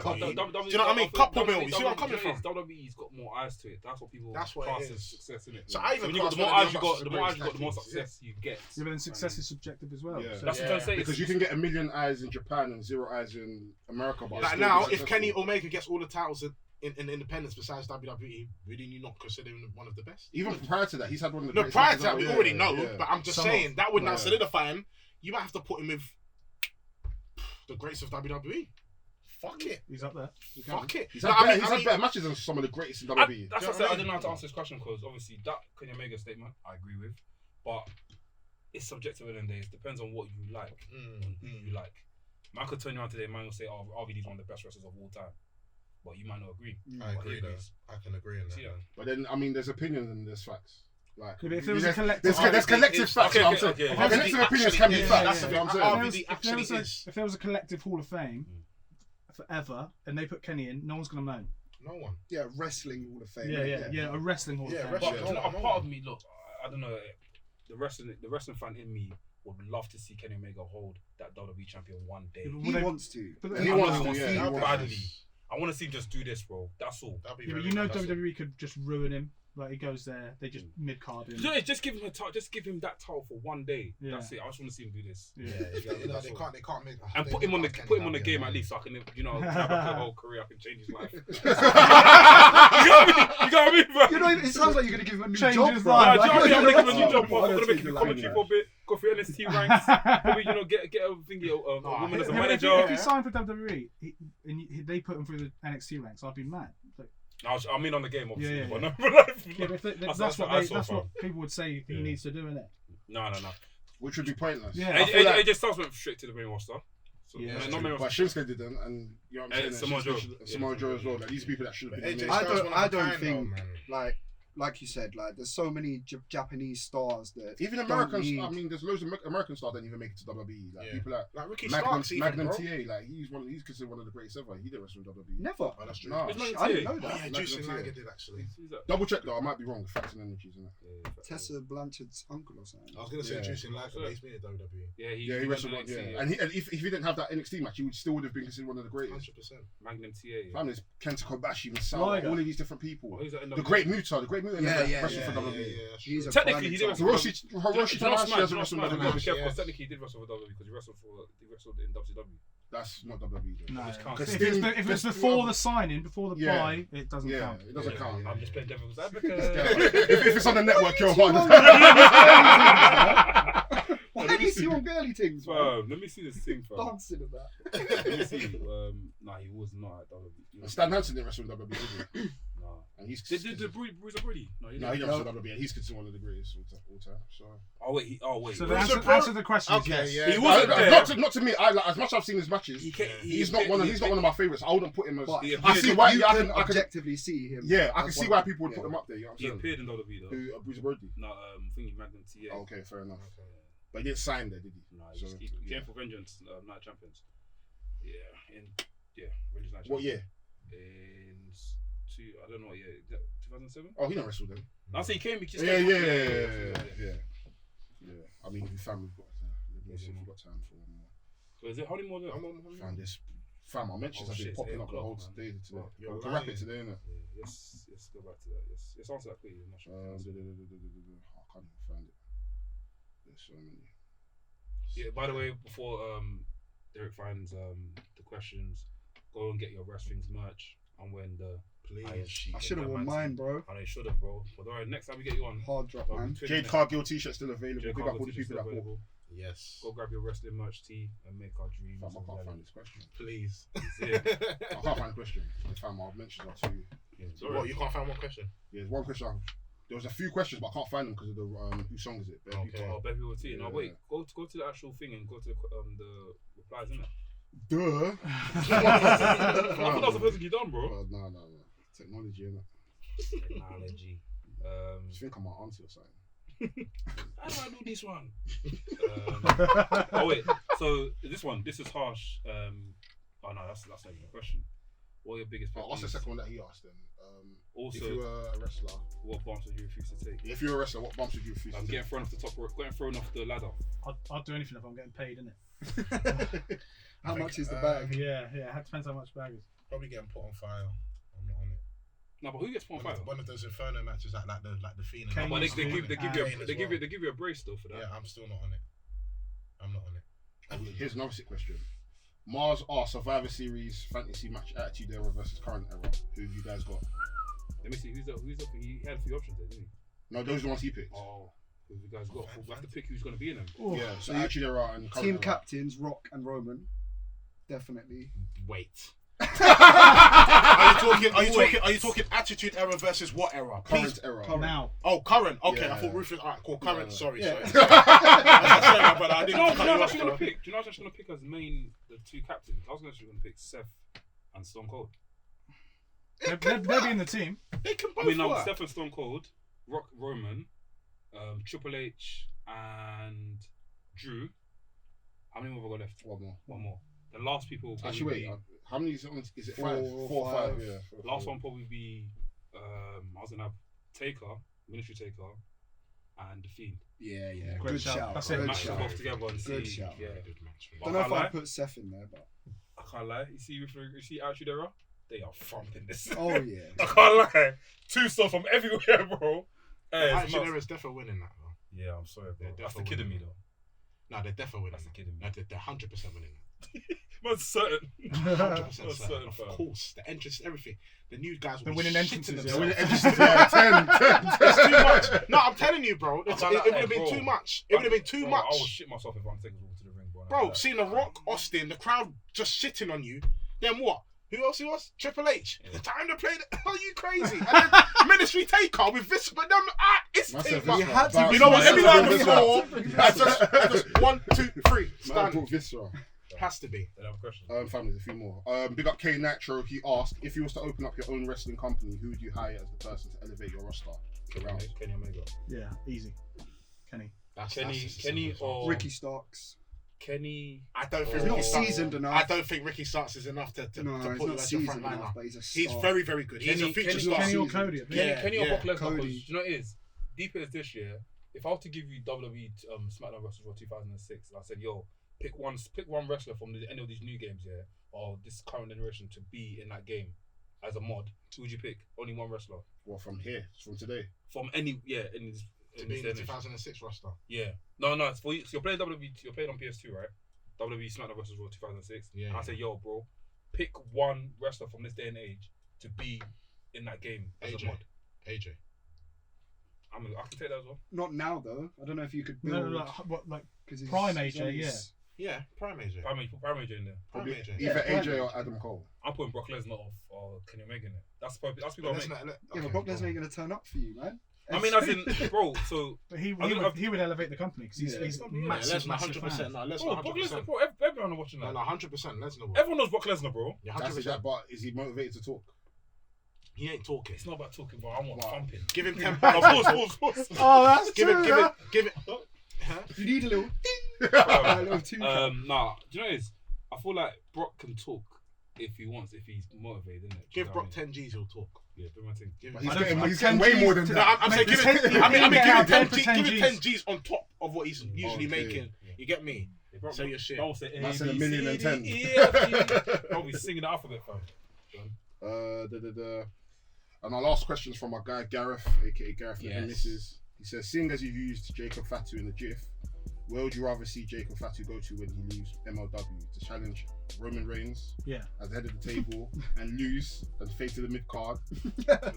you know what I mean? Couple mil. You see where I'm coming from? WWE's got more eyes to it. That's what people That's what it class is. as success in it. So I even when you got class the more one of eyes the you got, Young the more eyes Bucks you got, the more as great success you get. Yeah, but then success is subjective as well. Yeah. So. That's what I'm saying. Because you can get 1 million eyes in Japan and 0 eyes in America. But Like still now, be if successful. Kenny Omega gets all the titles in independence besides WWE, really you not consider him one of the best? Even prior to that, he's had one of the No, greatest prior to matches that, out we there. already know, Yeah. but I'm just Some saying that would now Yeah. solidify him. You might have to put him with the greats of WWE. Fuck it. He's up there. Fuck it. He's No, had, I mean- he's had better matches than some of the greatest in WWE. That's Do you what I know said. what I I didn't know how to mean? answer this question because obviously that Kenny Omega statement I agree with, but it's subjective at the end of the day. It depends on what you like and who you like. Man could turn around today, man will say, "Oh, RVD's one of the best wrestlers of all time," but you might not agree. I But agree here there. goes. I can agree on See that. that? But then, I mean, there's opinions and there's facts. Like, Yeah, but if there was a collective, there's collective facts. okay, you know what I'm okay, saying? okay. Collective opinions can be Yeah, facts. that's you the know what thing. I'm saying? if there was a collective Hall of Fame forever, and they put Kenny in, no one's gonna moan. No one. Yeah, wrestling Hall of Fame. Yeah, a wrestling Hall Yeah, of Fame. wrestling. But Yeah. you know, a part of me, look, I don't know, the wrestling fan in me would love to see Kenny Omega hold that WWE champion one day. He wants to. But He I wants know to, yeah, he he wants wants to. badly. I want to see him just do this, bro. That's all. That'd be Yeah, but very you know nice. WWE could just ruin him. Like he goes there, they just mid card him. Just give him a title. Just give him that title for one day. Yeah. That's it. I just want to see him do this. Yeah. You know, That's they all. can't. They can't make. And they put him on the can't put him on the Kenny game at Omega. least, so I can, you know, have a whole career. I can change his life. You You got me, bro. know, it sounds like you're gonna give him a new Change job, his bro. life. Nah, do you know what I mean? I'm gonna give him a new job. Oh, I'm gonna I make don't him think commentary like for a bit. Go through NXT ranks. Probably, you know, get a thingy, a woman as a Yeah, but if manager. he signed for WWE they put him through the NXT ranks, I'd be mad. Like, I mean, on the game, obviously, Yeah, but yeah. not for life. yeah, but if they, That's that's what what I they, saw that's from. what people would say he Yeah. needs to do, innit? No. Which would be pointless. Yeah. I feel like- AJ Styles went straight to the main roster. So, Yeah. not main But roster. Shinsuke didn't, and you know what I'm saying. Samoa Joe. Samoa Joe as well. Like, these people that should have been. AJ in I there. Styles don't- one of I a don't kind, think- though, man. Like, like you said, like there's so many Japanese stars that Even don't Americans, need- I mean, there's loads of American stars that don't even make it to WWE. Like people like Ricky Magnum, Starks, even, Magnum bro. TA, like he's considered one of the greatest ever. He didn't wrestle in WWE. never. Oh, that's true. No. Who's Magnum I didn't TA? know Oh, that. yeah, Juice and Liger did actually. Who's that? Double check though, I might be wrong. Facts and energies, isn't it? Tessa Blanchard's uncle or something. I was gonna say Yeah. Juice and Liger, but he's been in WWE. Yeah, Yeah, he wrestled one. Yeah, and if he didn't have that NXT match, he would have been considered one of the greatest. 100%. Magnum TA. Fam, there's Kenta Kobashi, Masao, Liger. all of these different people. Oh, who's that in The Great Muta, Yeah, wrestled for WWE. He's a Technically, he did prime wrestle. example. Hiroshi Tanahashi hasn't wrestled in Be WWE. careful, Yes. technically he did wrestle for WWE because he wrestled in WCW. That's not WWE. though. No, Just count. if Sting- it's Sting- before the signing, before the Yeah. buy, it doesn't Yeah, count. it doesn't count. I'm just playing devil's advocate. if it's on the network, you're one. Why do you see on girly things, bro? Let me see this thing, fam. Dancing and that. Let me see. Nah, he was not at WWE. Stan Hansen didn't wrestle in WWE, did he? Nah. And he's Did the Bruiser Brody? No, he no, he didn't. didn't wrestle in WWE, and he's considered one of the greatest all time. So Oh wait. So the Bruiser answer to the question is Okay, yes. yeah. He wasn't there. not to me. As much as I've seen his matches, he's not one of my favorites. I wouldn't put him as. But Yeah, I see why. you Yeah, I can can. objectively see him. Yeah, I can as see one why of- people would yeah. put him up there. You know what He I'm saying? appeared in WWE though. Who, Bruiser Brody. No, thingy Magnum TA. Oh, okay, fair enough. But he didn't sign there, did he? No, So, he yeah. came for Vengeance, Night Champions. Yeah, Vengeance Night Champions. What year? In I don't know what year. 2007. Oh, he didn't wrestle then. I say he came. He just Yeah. came I mean, we found we've got. Let me see if we've got time for one more. So is it how many more? Found this. Fam, our mentions Oh, have been shit, popping it's up the 8 whole o'clock, day today. Well, you're We can wrap it lying. today, innit? Yeah, let's go back to that. Let's answer that quickly. I can't even find it. There's so many. Yeah. By the way, before Derek finds the questions, go and get your WRESTHINGS merch. I'm wearing the Iron Sheik. I should have worn mine, bro. I know you should have, bro. But alright, next time we get you on, Hard drop, man. Jade Cargill t-shirt still available. Jade Big up Cargill all the t-shirts people that bought. available. Yes. Go grab your wrestling merch tee and make our dreams. Fam, I a can't find reality. this question. Please. Yeah. I can't find the question. Fam, our mentions are too. Sorry. What, you can't find one question? Yeah, there's one question. There was a few questions, but I can't find them because of the whose song is it? Bare Okay. People. Oh, baby will tea. No, Yeah. wait. Go to the actual thing and go to the replies, innit? Duh. I thought that was the first thing you done, bro. No. Technology, innit? Technology. You think I'm my auntie or something? How do I do this one? Oh wait. So this is harsh. Oh no, that's not even a question. What are your biggest pet Oh, what's the peeves? second one that he asked then? Also, if you were a wrestler, what bumps would you refuse to take? if you're a wrestler, what bumps would you refuse I'm to getting thrown off the top rope, getting thrown off the ladder. I'd do anything if I'm getting paid, innit? take? How much is the bag? Yeah. It depends how much bag is. Probably getting put on fire. I'm not on it. No, but who gets put on fire? One of those Inferno matches, like the Fiend. Kane But is they give good. you a brace though for that. Yeah, I'm still not on it. I'm not on it. Here's another sick question. Mars R Survivor Series fantasy match Attitude Era versus Current Era. Who have you guys got? Let me see who's up. He had a few options there, didn't he? No, those are the ones he picked. Oh, who have you guys got? We have to pick who's gonna be in them. Ooh. Yeah, so Attitude Era and Current Team Era. captains, Rock and Roman. Definitely. Wait. Are you talking Attitude Era versus what era? Current Please. Era. Now. Oh, current. Okay, Yeah. I thought Rufus. Alright, cool. Current. Yeah. Sorry. Yeah. Sorry, my brother. I Do didn't you know cut what I you was off, actually gonna bro. pick? Do you know what I was actually gonna pick as the two captains? I was actually gonna pick Seth and Stone Cold. They'll be in the team. They can both I mean, work. Seth and Stone Cold, Rock, Roman, Triple H, and Drew. How many more have I got left? One more. The last people. will Actually, probably wait. How many is it? Is it Four five? or 4 or five. 5? Yeah. be, last one probably be. I was gonna have Taker, Ministry Taker, and The Fiend. Yeah. Great Good shout. shout. That's it. Good Match them shout. both together and Good see. shout. Yeah. Good match. Don't know if can't lie. I'd put Seth in there, but. I can't lie. You see Attitude Era? They are thumping this. Oh, yeah. I can't lie. Two stuff from everywhere, bro. Hey, it's Attitude nuts. Era's definitely winning that, though. Yeah, I'm sorry, bro. They're That's the definitely kid in me, winning. though. No, they're definitely winning. That's the kid in me. No, they're 100% winning that. Man's certain. 100% That's certain. certain, Of fam. course, the entrance, everything. The new guys The will winning be entrances, shitting yeah. themselves. Yeah, 10. It's too much. No, I'm telling you, bro. It can't lie, would have been bro. too much. It would have been too Bro, much. I would shit myself if I'm taking all to the ring, bro. Bro, seeing The Rock, Austin, the crowd just shitting on you. Then what? Who else? Triple H. Yeah. Time to play. Are you crazy? And then Ministry Takeoff with this, but then it's That's too a much. You had to But- You know what? Let me That's learn a before. Viscera. I just 1, 2, 3. Man Stand. brought Viscera. Has to be. Then I have a question. Family, there's a few more. Big up K Nitro. He asked, if you was to open up your own wrestling company, who would you hire as the person to elevate your roster around? Kenny Omega. Yeah, easy. Kenny. Kenny or Ricky Starks. Kenny. I don't think He's Ricky not Starks. seasoned enough. I don't think Ricky Starks is enough to No, put he's you not as your front seasoned liner. enough, but he's a He's star. very, very good. He's a feature star. Kenny or season. Cody. Kenny or Brock Lesnar. Cody. Because you know what it is? Deep as this year, if I were to give you WWE SmackDown Wrestlers for 2006, and I said, yo, pick one wrestler from any of these new games here, or this current generation to be in that game as a mod, who would you pick? Only one wrestler. Well, from here, from today. From any, in this. To be in the 2006 roster. Yeah. No, it's for you. So you're playing WWE, you're playing on PS2, right? WWE SmackDown vs. Raw 2006. Yeah. And I say, yo, bro, pick one wrestler from this day and age to be in that game as a mod. AJ. I can take that as well. Not now though. I don't know if you could build. No, like 'cause he's- Prime he's AJ, only yeah. Yeah, Prime AJ. Prime AJ in there. Probably AJ. either Yeah, AJ or Prime Adam Cole. I'm putting Brock Lesnar or Kenny Omega in there. That's people I make. Yeah, but Brock Lesnar ain't gonna turn up for you, man. I mean, as in, bro, so... But he would elevate the company because he's massive, Lesnar, massive 100%. fan. No, Lesnar, Bro, Brock 100%. Lesnar, bro, everyone are watching that. No, 100% Lesnar. Everyone knows Brock Lesnar, bro. Yeah, That's 100%. that, but is he motivated to talk? He ain't talking. It's not about talking, bro. I want thumping. Give him 10 Pause. Oh, that's Give it. Huh? You need a little ding. Um, A little two. Nah, do you know what it is? I feel like Brock can talk if he wants, if he's motivated, innit? Give Brock 10 G's, he'll talk. Yeah, do my thing. But Give he's getting way more than No, that. I'm saying give Mate, it. I mean, give him 10 G's. G's on top of what he's usually making. You get me? Yeah, Brock, Say your shit. Bro, say That's in a A, B, million C, and D, 10. E, F, G. Bro, he's singing the alphabet, fam. And our last question is from our guy Gareth, aka Gareth Yes. Never Misses. He says, seeing as you've used Jacob Fatu in the GIF, where would you rather see Jacob Fatu go to when he leaves MLW? To challenge Roman Reigns as the head of the table and lose and fade to the mid card,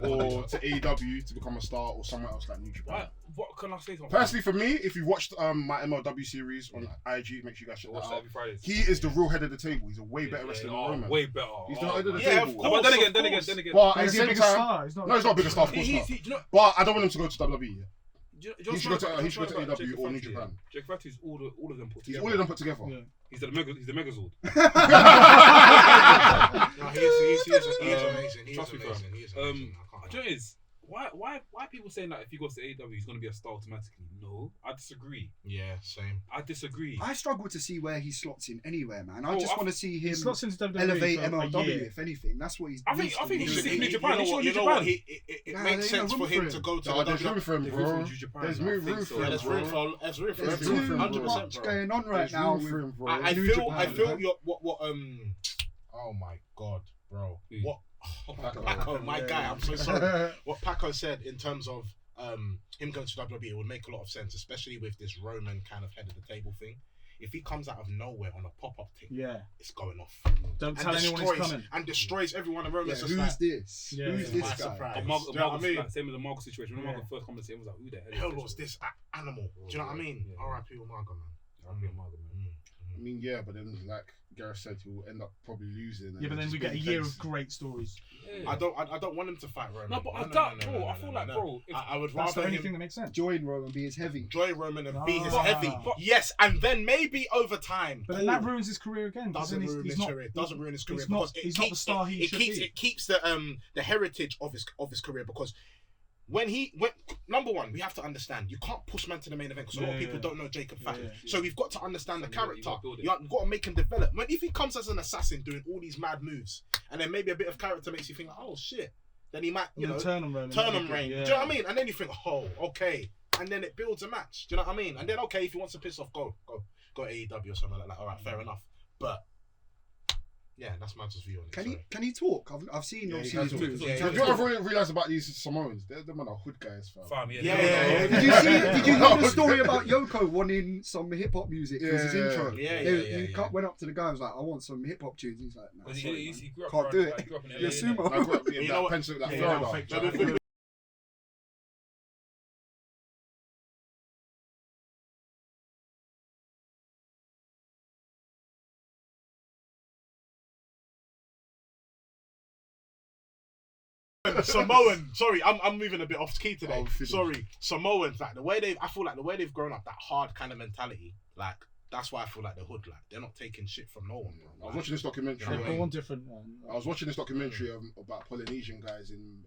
or to AEW to become a star, or somewhere else like New Japan? What can I say something? Personally, for me, if you watched my MLW series on IG, make sure you guys check watch that that out. every Friday. He is the real head of the table. He's a way better wrestler than Roman. Way better. He's the head of the Yeah, table. of No, course. but then again. But at Is the he a same bigger time, star? no, he's not a bigger star, of course not. Do you know? But I don't want him to go to WWE yet. He He should go to AEW or New Japan. Jake Fatu's all of them put He's together. all of them put together. Yeah. He's the Megazord. No, he is amazing. He is Trust me, amazing. fam. He is amazing. I Do you know what it is? Why people saying that if he goes to AEW he's gonna be a star automatically? No, I disagree. Yeah, same. I disagree. I struggle to see where he slots in anywhere, man. I Oh, just I- want to see him He's not since WWE elevate for a MLW, year. if anything. That's what he's. I think needs to he be should doing. stick New Japan. He should You New know what? Japan. It Nah, makes there's sense no for room him for to him. go to No, the there's room WWE. for him, There's room bro. for New Japan, There's I room think for so. him, There's bro. room for There's room too for him, bro. much going on right There's now. room for him, bro. I New feel Japan, man. your what oh my god, bro. Who? What Paco. Paco, my guy, I'm so sorry. What Paco said in terms of him going to WWE, it would make a lot of sense, especially with this Roman kind of head of the table thing. If he comes out of nowhere on a pop-up thing, it's going off. Don't tell anyone he's coming. And destroys everyone in Yeah, Roman's just who's like, this? Yeah, Who's yeah. this My guy? surprise. But Do you know what I mean? like, same as the Marco situation. When Marco first commented, it was like, who the hell is hell this? was this animal? Do you know what I mean? Yeah. R.I.P. Umaga, man. R.I.P. Umaga, man. I mean, yeah, but then like Gareth said, he will end up probably losing. Yeah, but then we get a year of great stories. Yeah. I don't want him to fight Roman. No, but I feel like, bro, if I would That's the rather only him thing that makes sense. Join Roman, be his heavy. enjoy Roman and be his No. heavy. But- Yes, and then maybe over time. But then that ruins his career again. doesn't He's ruin his not- career. Doesn't ruin his career he's not- because it he's not the keeps- star he should be. It keeps the heritage of his career, because when number one, we have to understand, you can't push man to the main event because a lot of people don't know Jacob Fatu. Yeah. So we've got to understand the So you character. gotta build it. You've got to make him develop. When if he comes as an assassin doing all these mad moves, and then maybe a bit of character makes you think, like, oh shit, then he might, you know, turn on Roman. turn on Reign. Yeah. Do you know what I mean? And then you think, oh, okay. And then it builds a match. Do you know what I mean? And then, okay, if he wants to piss off, go AEW or something like that. All right, fair enough. But yeah, that's my just view on it. Can he talk? I've seen Yeah, obviously he his can moves. talk. Yeah, Do you know what I've really realised about these Samoans? They're the man are hood guys, fam. Fam, Yeah. Did you see? Did you hear the story about Yoko wanting some hip hop music for his Yeah. intro? Yeah, He went up to the guy and was like, "I want some hip hop tunes." He's like, "Nah, Because sorry, he man. grew up Can't around- do like, it. he grew up in LA, You're a innit? sumo." I grew up in You know that what? pencil, that Yeah, Florida. fake No, Jack. Samoan, sorry, I'm moving a bit off key today. Oh, finish. Sorry, Samoans, like I feel like the way they've grown up, that hard kind of mentality, like that's why I feel like the hood, like they're not taking shit from no one, bro. I was watching this documentary. They're all different. I was watching this documentary about Polynesian guys in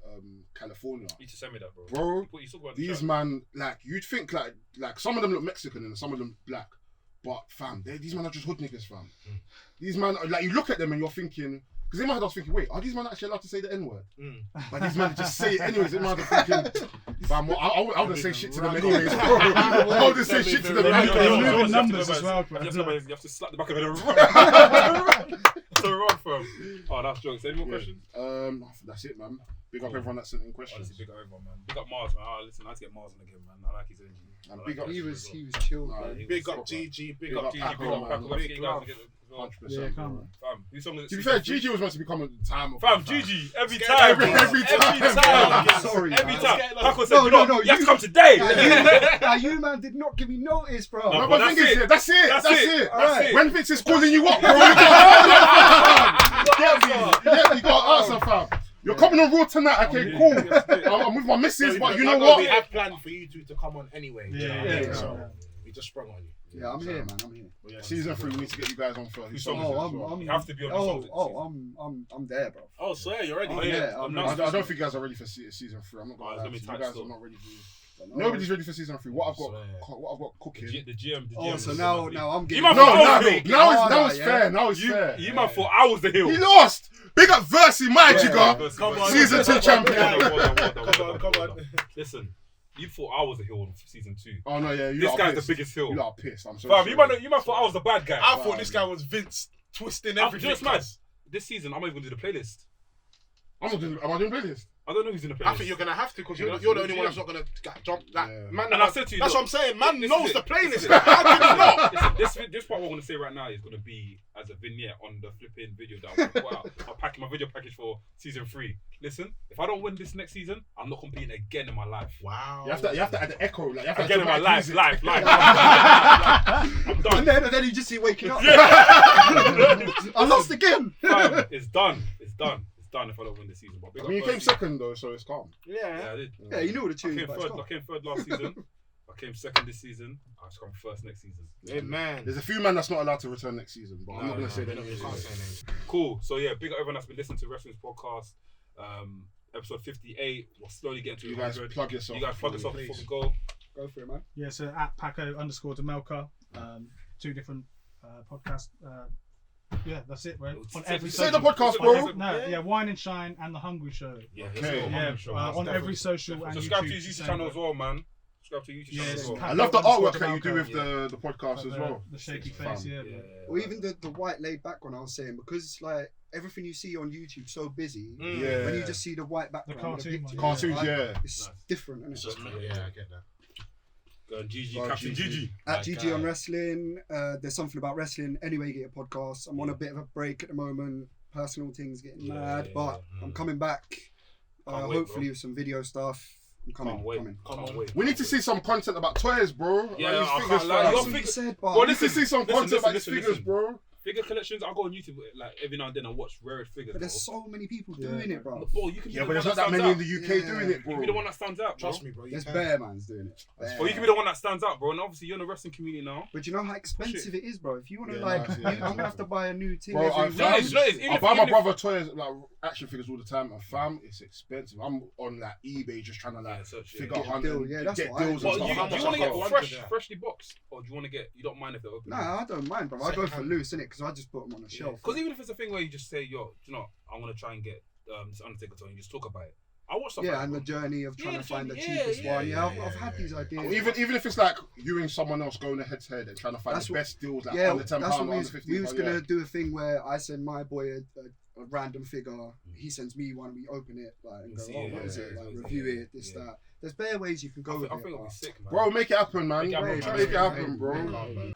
California. You need to send me that, bro. Bro, What you talk about? these man, like you'd think like some of them look Mexican and some of them black, but fam, these men are just hood niggas, fam. These man, like you look at them and you're thinking, because in my head I was thinking, wait, are these men actually allowed to say the N word? But these men just say it anyways. In my head I'm thinking, fam, I would say shit to them anyways, bro. I would say shit to them anyways. Numbers as well, bro. You have to slap the back of it and run. So run from. Oh, that's jokes. Any more questions? That's it, man. Big up everyone that sent in questions. Honestly, big up everyone, man. Big up Mars, man. Listen, I had to get Mars on again, man. I like his energy. And big up, He was chill, man. Big up GG, big up GG, Paco, big up Paco. Let's get you guys love. together as well. 100%. Come on. Fam, whose song is it? To be fair, Gigi was meant to become a time. Fam, Gigi, every time. Every time. Sorry, Every man. time. Paco said, No, you no, know, no, you have to you- come today. Now you man did not give me notice, bro. No, No, but but the thing is, that's it. That's That's it. it. That's it. When Vince is calling you up, bro, you gotta answer, fam. You're coming on Raw tonight, okay, cool. I'm with my missus, but you know We what? had planned for you two to come on anyway. Yeah. So we just sprung on you. Yeah, I'm here, man. I'm here. Yeah, season 3, we need to get you guys on first. Whose song is Oh, it? I'm. You have to be on the song. I'm there, bro. Oh, swear, you're ready. Oh, Yeah, yeah. I'm I don't think you guys are ready for season 3. I'm not gonna Oh, it's lie. gonna be You tight guys still. are not ready for. Nobody's ready for season 3. What I've got cooking. The GM. Oh, so now I'm You getting. man No, thought now it's yeah. fair. Now it's fair. You man for hours the hill. He lost. Big up Versi, my jigger. Come on. Season 2 champion. Come on. Listen, you thought I was the hill on season 2. Oh no, yeah. You This lot are guy's pissed. the biggest hill. You lot are pissed. I'm so Fam, sorry. you man thought I was the bad guy. I thought this guy was Vince twisting everything. Just mad. This season, I'm not even going to do the playlist. Am I doing playlist? I don't know who's in the playlist. I think you're gonna have to because you're the only one that's not gonna jump that. Yeah. Man, And I said to you, that's look, what I'm saying. Man this knows is the it. playlist. This is How did he not? Listen, this part what I'm going to say right now is going to be as a vignette on the flipping video that I'm going to put out. I'm packing my video package for season 3. Listen, if I don't win this next season, I'm not competing again in my life. Wow. You have to add the echo. Like, you have to Again in my life, life. life. I'm done. And then you just see waking up. Yeah. I lost again. Fam, it's done. It's done. It's done if I don't win this season. But big I mean, you up came Versi. second though, so it's calm. Yeah, I did. Yeah, you know the I tune. came but it's third. I not. came third last season. I came second this season. I just come first next season. Hey, man. There's a few men that's not allowed to return next season, but I'm not No, gonna say no, that. no, You can't say names. Cool. So yeah, big up everyone that's been listening to Wrestling's podcast. Episode 58. We're slowly getting to You guys 100. plug yourself. You guys plug yourself please. before we go. Go for it, man. Yeah, so at Paco_Demelka, 2 different podcasts. Yeah, that's it, right? On every Say the social- podcast, on bro. every- No, yeah, Wine and Shine and The Hungry Show. Yeah, Okay. Yeah, on every social and Subscribe to YouTube. his YouTube channel as well, man. Subscribe to your YouTube Yeah, channel as well. I love the artwork that you Paco_Demelka. do with the podcast as well. The shaky Fam. face, yeah. Yeah. Or even the white laid back one I was saying, because like everything you see on YouTube so busy, Yeah. when you just see the white background, cartoon picture, one. Cartoons, like, yeah. it's different, isn't it? It's just yeah, I get that. Go on, GG, Go on, Captain GG. GG. At Like, GG on Wrestling, there's something about wrestling. Anyway, you get a podcast. I'm on a bit of a break at the moment. Personal things getting mad, but I'm coming back. Can't wait, Hopefully bro. with some video stuff. I'm coming. Can't wait. coming. Can't wait. We need to see some content about toys, bro. Yeah, Like, I these can't figures, lie. fam. Your That's what you figure- said, Well, but We need to see some listen, content about these listen, figures, listen. bro. Figure collections, I go on YouTube like every now and then and watch rare figures. but there's bro. so many people doing it, bro. Bro, you can be Yeah, the but there's one not that stands many in out. the UK Yeah. doing it, You bro. can be the one that stands out, bro. Trust me, bro. You There's can. bear man's doing it. That's Or you can be the one that stands out, bro. And obviously you're in the wrestling community now. But you know how expensive it is, bro. If you want to Yeah, like, no, I'm gonna have to buy a new thing. Bro, every I week. Even buy my if- brother toys, like action figures all the time, and fam, it's expensive. I'm on like eBay just trying to like Yeah, search, yeah. figure Get a out deal, yeah, that's get what I deals do. and Well, stuff. you How much want to I get got. freshly boxed, or do you want to get? You don't mind if they're open. Nah, I don't mind, bro. I go for loose, innit? Because I just put them on the shelf. Because even if it's a thing where you just say, "Yo, do you know, I'm gonna try and get this Undertaker toy," and you just talk about it. I watch stuff. Yeah, like and the that, bro. journey of trying Yeah, to find the yeah, cheapest yeah, one. yeah, I've had these ideas. Even if it's like you and someone else going head to head and trying to find That's the what- best deals, like yeah, under £10, that's what under we £15. was gonna do a thing where I send my boy a random figure, he sends me one, we open it, like, and go, See oh, it, what is yeah, it? yeah, Like, yeah, review yeah, it, this, yeah. that. There's bare ways you can go I with think it. it'll be but- sick, man. Bro, make it happen, man. Make it happen, Make man. it happen, bro. Make it happen.